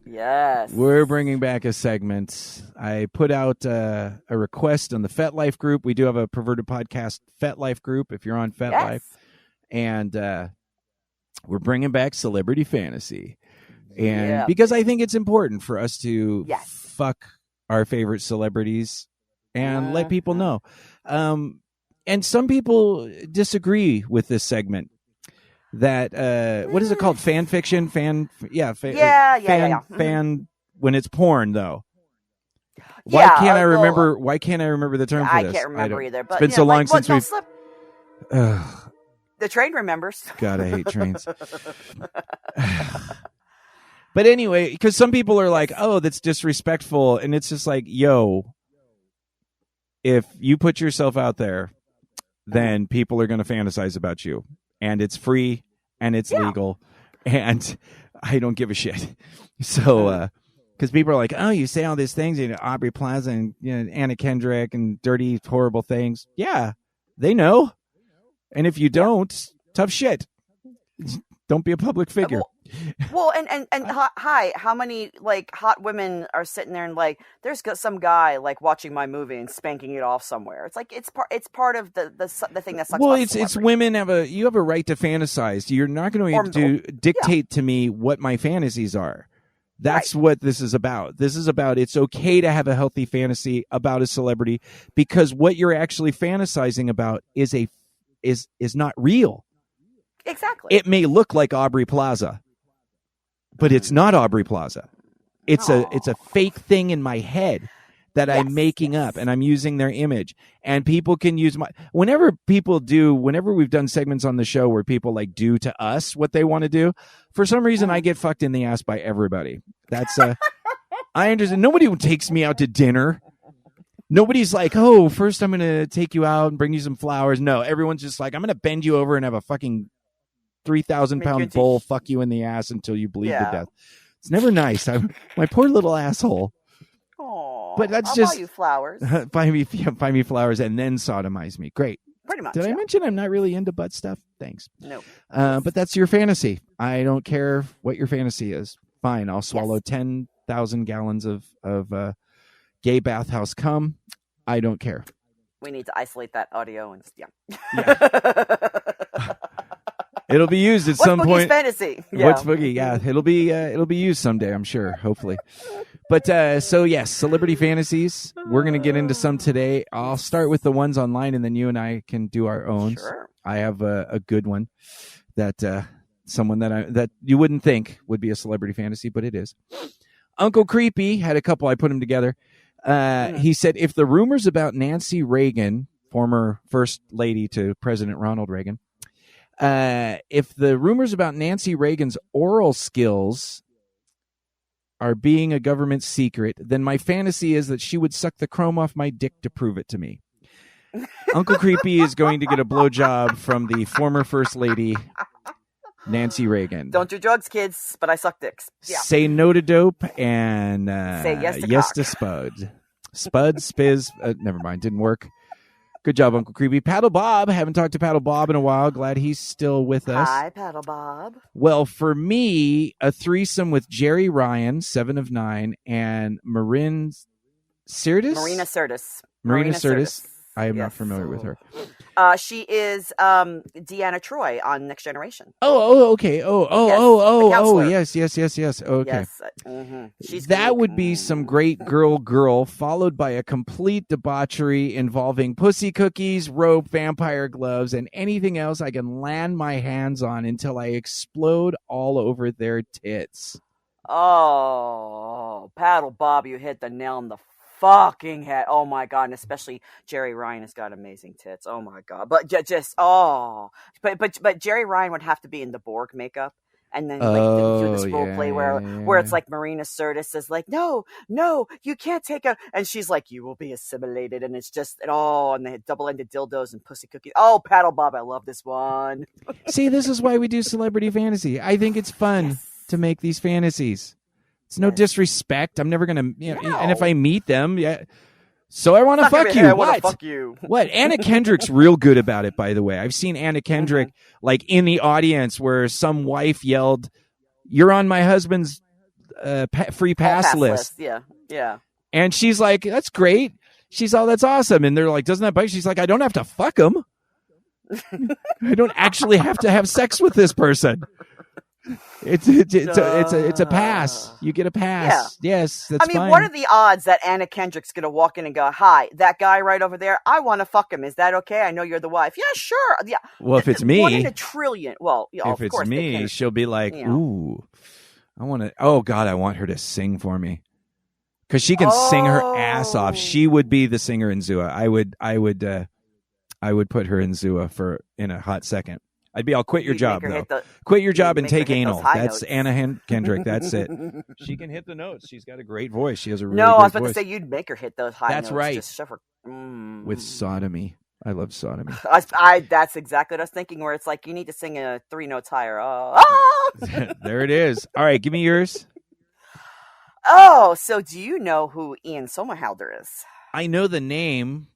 Yes. We're bringing back a segment. I put out a request on the FetLife group. We do have a Perverted Podcast FetLife group if you're on FetLife. And we're bringing back Celebrity Fantasy. And because I think it's important for us to fuck our favorite celebrities and let people know. And some people disagree with this segment. That what is it called? Fan fiction? Fan when it's porn though. Why can't I remember the term for this? I can't remember either. But it's been so long since we've the train remembers. God, I hate trains. But anyway, because some people are like, oh, that's disrespectful. And it's just like, yo, if you put yourself out there, then people are going to fantasize about you. And it's free and it's legal. And I don't give a shit. So, because people are like, oh, you say all these things, you know, Aubrey Plaza and Anna Kendrick and dirty, horrible things. Yeah, they know. And if you don't, tough shit. Don't be a public figure. Well, and hi, how many like hot women are sitting there and like, there's some guy like watching my movie and spanking it off somewhere. It's like it's part of the thing that sucks. Well, it's women you have a right to fantasize. You're not going to dictate to me what my fantasies are. That's what this is about. This is about it's okay to have a healthy fantasy about a celebrity because what you're actually fantasizing about is not real. Exactly. It may look like Aubrey Plaza, but it's not Aubrey Plaza. It's a fake thing in my head that I'm making up, and I'm using their image, and people can use whenever we've done segments on the show where people like do to us what they want to do, for some reason I get fucked in the ass by everybody. That's I understand. Nobody takes me out to dinner. Nobody's like, oh, first I'm going to take you out and bring you some flowers. No, everyone's just like, I'm going to bend you over and have a fucking 3,000-pound bull fuck you in the ass until you bleed to death. It's never nice. I'm my poor little asshole. Aww, but that's I'll just buy you flowers. buy me flowers and then sodomize me. Great. Pretty much. Did I mention I'm not really into butt stuff? Thanks. No. But that's your fantasy. I don't care what your fantasy is. Fine. I'll swallow 10,000 gallons of gay bathhouse cum. I don't care. We need to isolate that audio and It'll be used at some point. Fantasy? What's Boogie? Yeah, it'll be used someday, I'm sure, hopefully. But so yes, celebrity fantasies. We're gonna get into some today. I'll start with the ones online, and then you and I can do our own. Sure. I have a good one that someone that you wouldn't think would be a celebrity fantasy, but it is. Uncle Creepy had a couple. I put them together. He said, if the rumors about Nancy Reagan, former first lady to President Ronald Reagan, if the rumors about Nancy Reagan's oral skills are being a government secret, then my fantasy is that she would suck the chrome off my dick to prove it to me. Uncle Creepy is going to get a blowjob from the former first lady, Nancy Reagan. Don't do drugs, kids, but I suck dicks. Yeah. Say no to dope and say yes to spud. Spud, spiz. Never mind, didn't work. Good job, Uncle Creepy. Paddle Bob. Haven't talked to Paddle Bob in a while. Glad he's still with us. Hi, Paddle Bob. Well, for me, a threesome with Jerry Ryan, 7 of 9, and Marina Sirtis. Marina Sirtis. I am not familiar with her. She is Deanna Troi on Next Generation. Okay. Yes. Okay. Yes. That would be some great girl, followed by a complete debauchery involving pussy cookies, rope, vampire gloves, and anything else I can land my hands on until I explode all over their tits. Oh, Paddle Bob, you hit the nail on the fucking head. Oh my god, and especially Jerry Ryan has got amazing tits. Oh my god. But but Jerry Ryan would have to be in the Borg makeup, and then do this role play where it's like Marina Sirtis is like, no, you can't take a, and she's like, you will be assimilated, and it's just and they had double-ended dildos and pussy cookies. Oh, Paddle Bob, I love this one. See, this is why we do celebrity fantasy. I think it's fun to make these fantasies. It's no disrespect. I'm never gonna, and if I meet them, so I want to fuck you. I want to fuck you. What? Anna Kendrick's real good about it, by the way. I've seen Anna Kendrick like in the audience where some wife yelled, "You're on my husband's free pass list." Yeah. And she's like, "That's great." She's all, "That's awesome." And they're like, "Doesn't that bite?" She's like, "I don't have to fuck him. I don't actually have to have sex with this person." It's a pass. You get a pass. Yeah. Yes, that's fine. What are the odds that Anna Kendrick's gonna walk in and go, "Hi, that guy right over there, I want to fuck him. Is that okay? I know you're the wife." Yeah, sure. Yeah. Well, if it's me, 1 in a trillion. Well, if it's me, she'll be like, "Ooh, I want to. Oh God, I want her to sing for me, because she can sing her ass off. She would be the singer in Zua. I would put her in Zua in a hot second. I'll quit your job, though. Quit your job and take anal. That's Anna Kendrick. That's it. She can hit the notes. She's got a great voice. She has a really great voice. No, I was about to say you'd make her hit those high notes. That's right. Just shove her. With sodomy. I love sodomy. That's exactly what I was thinking, where it's like you need to sing a 3 notes higher. There it is. All right, give me yours. Oh, so do you know who Ian Somerhalder is? I know the name.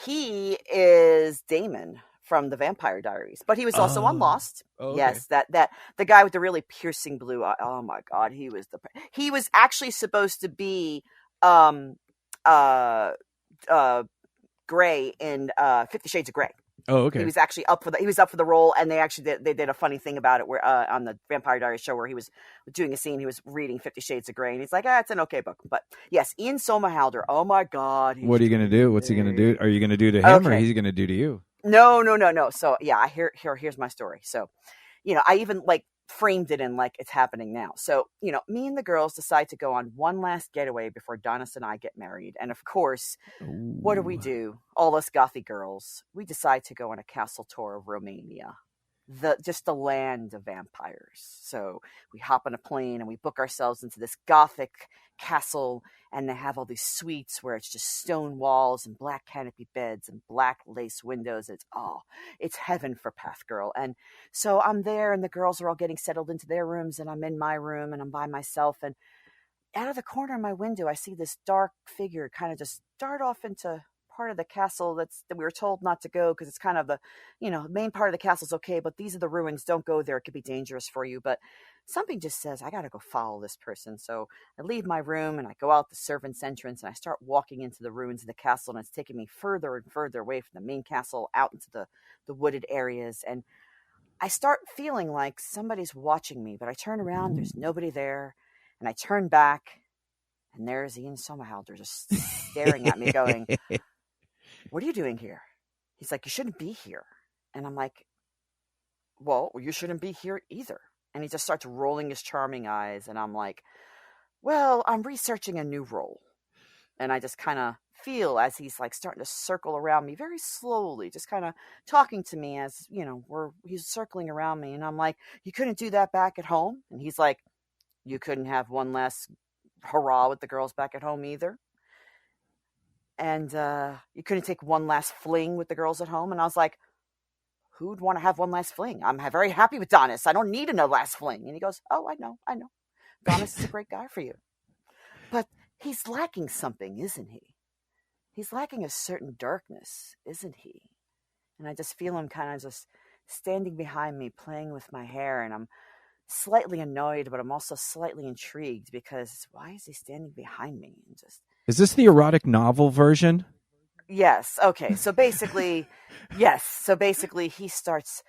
He is Damon from the Vampire Diaries, but he was also on Lost. Okay. Yes, that the guy with the really piercing blue eye. Oh my god, he was actually supposed to be Grey in 50 Shades of Grey. Oh, okay. He was actually up for the role, and they did a funny thing about it where on the Vampire Diaries show where he was doing a scene, he was reading 50 Shades of Grey, and he's like, it's an okay book. But yes, Ian Somerhalder. Oh my god. What are you gonna do? What's he gonna do? Are you gonna do to him, or is he gonna do to you? No. So yeah, here's my story. So, I even framed it in like it's happening now. So, me and the girls decide to go on one last getaway before Donis and I get married. And of course, what do? All us gothy girls, we decide to go on a castle tour of Romania, just the land of vampires. So we hop on a plane and we book ourselves into this gothic castle, and they have all these suites where it's just stone walls and black canopy beds and black lace windows. It's heaven for Path Girl. And so I'm there, and the girls are all getting settled into their rooms, and I'm in my room, and I'm by myself. And out of the corner of my window, I see this dark figure kind of just dart off into part of the castle that we were told not to go, because it's kind of the main part of the castle's okay, but these are the ruins, don't go there, it could be dangerous for you. But something just says I gotta go follow this person. So I leave my room and I go out the servant's entrance, and I start walking into the ruins of the castle, and it's taking me further and further away from the main castle out into the wooded areas. And I start feeling like somebody's watching me, but I turn around, there's nobody there, and I turn back, and there's Ian Somerhalder just staring at me going, "What are you doing here?" He's like, "You shouldn't be here." And I'm like, "Well, you shouldn't be here either." And he just starts rolling his charming eyes. And I'm like, "Well, I'm researching a new role." And I just kind of feel as he's like starting to circle around me very slowly, just kind of talking to me as, he's circling around me. And I'm like, "You couldn't do that back at home?" And he's like, "You couldn't have one last hurrah with the girls back at home either? And you couldn't take one last fling with the girls at home?" And I was like, "Who'd want to have one last fling? I'm very happy with Donis. I don't need no last fling." And he goes, "Oh, I know. Donis is a great guy for you. But he's lacking something, isn't he? He's lacking a certain darkness, isn't he?" And I just feel him kind of just standing behind me, playing with my hair. And I'm slightly annoyed, but I'm also slightly intrigued, because why is he standing behind me? And just... Is this the erotic novel version? Yes. Okay. So basically, yes. So basically, he starts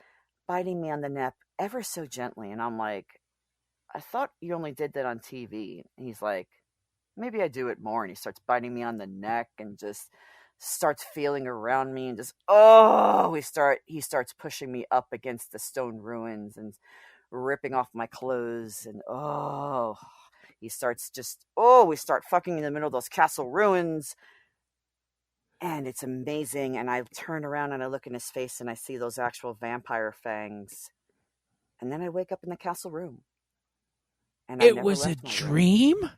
biting me on the neck ever so gently. And I'm like, "I thought you only did that on TV." And he's like, "Maybe I do it more." And he starts biting me on the neck and just starts feeling around me, and just, he starts pushing me up against the stone ruins and ripping off my clothes. And we start fucking in the middle of those castle ruins. And it's amazing. And I turn around and I look in his face, and I see those actual vampire fangs. And then I wake up in the castle room. And it was a dream?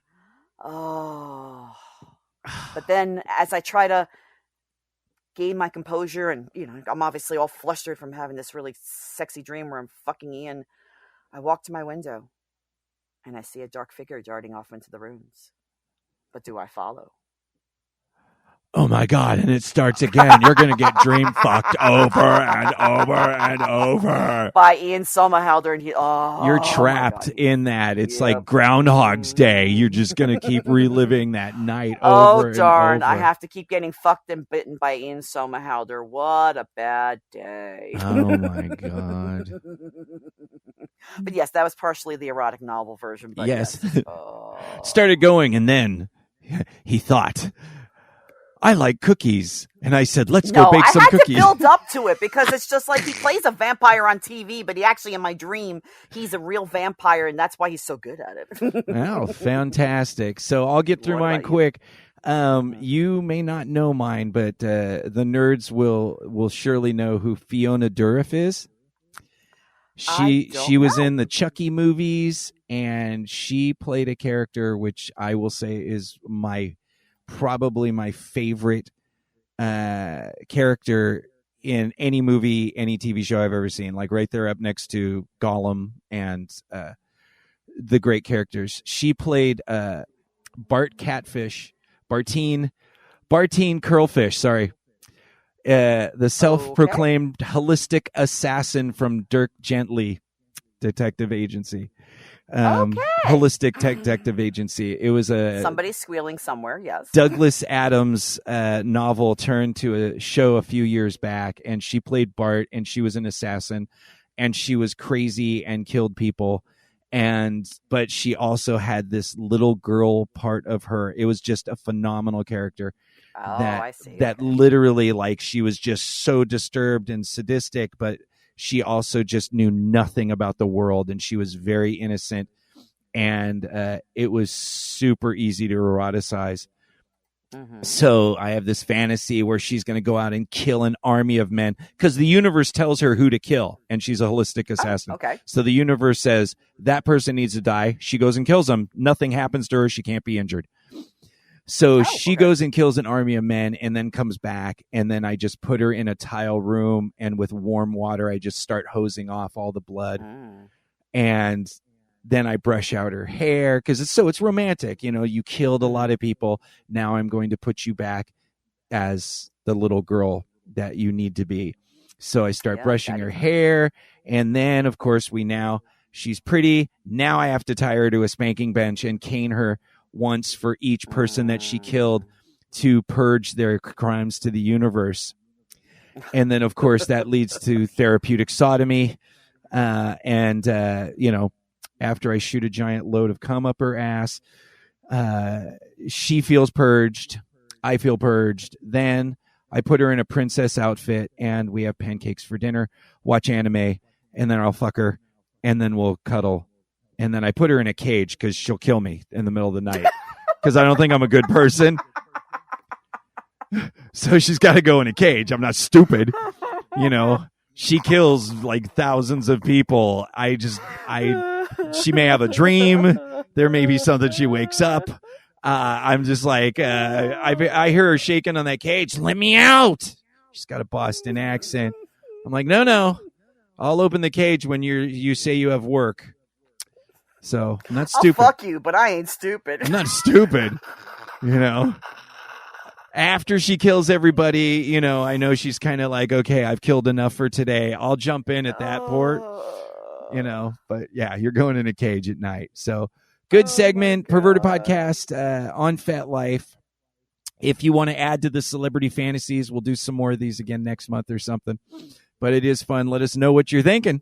Oh. But then as I try to gain my composure, and, I'm obviously all flustered from having this really sexy dream where I'm fucking Ian, I walk to my window, and I see a dark figure darting off into the ruins. But do I follow? Oh my God, and it starts again. You're going to get dream fucked over and over and over. By Ian Somerhalder, and you're trapped in that. It's like Groundhog's Day. You're just going to keep reliving that night over and over. I have to keep getting fucked and bitten by Ian Somerhalder. What a bad day. Oh my God. But yes, that was partially the erotic novel version. But yes. Started going, and then he thought, "I like cookies." And I said, "Let's go bake some cookies." I had to build up to it, because it's just like he plays a vampire on TV, but he actually, in my dream, he's a real vampire, and that's why he's so good at it. Oh, fantastic. So I'll get through mine quick. You may not know mine, but the nerds will surely know who Fiona Dourif is. She was in the Chucky movies, and she played a character which I will say is probably my favorite character in any movie, any TV show I've ever seen. Like right there up next to Gollum and the great characters. She played Bartine Curlfish, sorry. The self-proclaimed holistic assassin from Dirk Gently Detective Agency. Holistic Detective Agency. It was somebody squealing somewhere. Yes. Douglas Adams novel turned to a show a few years back, and she played Bart, and she was an assassin, and she was crazy and killed people, but she also had this little girl part of her. It was just a phenomenal character. I see. That literally, like, she was just so disturbed and sadistic, but she also just knew nothing about the world, and she was very innocent, and it was super easy to eroticize. So I have this fantasy where she's going to go out and kill an army of men because the universe tells her who to kill, and she's a holistic assassin. Okay. So the universe says that person needs to die. She goes and kills them. Nothing happens to her. She can't be injured. So she goes and kills an army of men and then comes back, and then I just put her in a tile room, and with warm water, I just start hosing off all the blood. And then I brush out her hair because it's romantic. You know, you killed a lot of people. Now I'm going to put you back as the little girl that you need to be. So I start brushing her hair. And then, of course, she's pretty. Now I have to tie her to a spanking bench and cane her once for each person that she killed to purge their crimes to the universe. And then, of course, that leads to therapeutic sodomy. After I shoot a giant load of cum up her ass, she feels purged. I feel purged. Then I put her in a princess outfit, and we have pancakes for dinner, watch anime, and then I'll fuck her, and then we'll cuddle. And then I put her in a cage because she'll kill me in the middle of the night because I don't think I'm a good person. So she's got to go in a cage. I'm not stupid. You know, she kills like thousands of people. She may have a dream. There may be something she wakes up. I'm just like, I hear her shaking on that cage. Let me out. She's got a Boston accent. I'm like, no. I'll open the cage when you say you have work. So I'm not stupid. I'll fuck you, but I ain't stupid. I'm not stupid. You know, after she kills everybody, you know, I know she's kind of like, okay, I've killed enough for today. I'll jump in at that port. You know, but yeah, you're going in a cage at night. So good segment, Perverted Podcast on Fat Life. If you want to add to the celebrity fantasies, we'll do some more of these again next month or something. But it is fun. Let us know what you're thinking.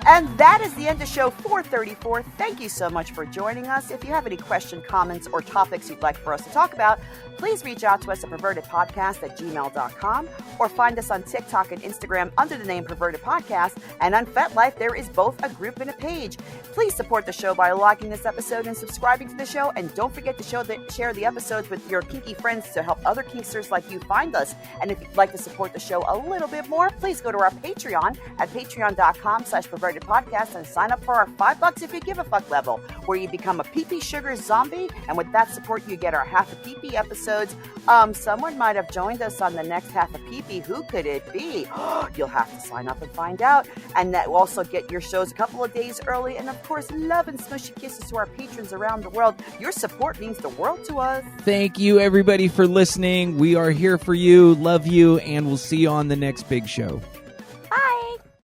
And that is the end of show 434. Thank you so much for joining us. If you have any questions, comments, or topics you'd like for us to talk about, please reach out to us at pervertedpodcast@gmail.com or find us on TikTok and Instagram under the name Perverted Podcast. And on FetLife, there is both a group and a page. Please support the show by liking this episode and subscribing to the show. And don't forget to share the episodes with your kinky friends to help other kinksters like you find us. And if you'd like to support the show a little bit more, please go to our Patreon at patreon.com/perverted podcast and sign up for our $5 if you give a fuck level, where you become a pee-pee sugar zombie, and with that support you get our half a pee-pee episodes. Someone might have joined us on the next half a pee-pee. Who could it be? You'll have to sign up and find out, and that will also get your shows a couple of days early. And of course, love and smushy kisses to our patrons around the world. Your support means the world to us. Thank you everybody for listening. We are here for you, love you, and we'll see you on the next big show.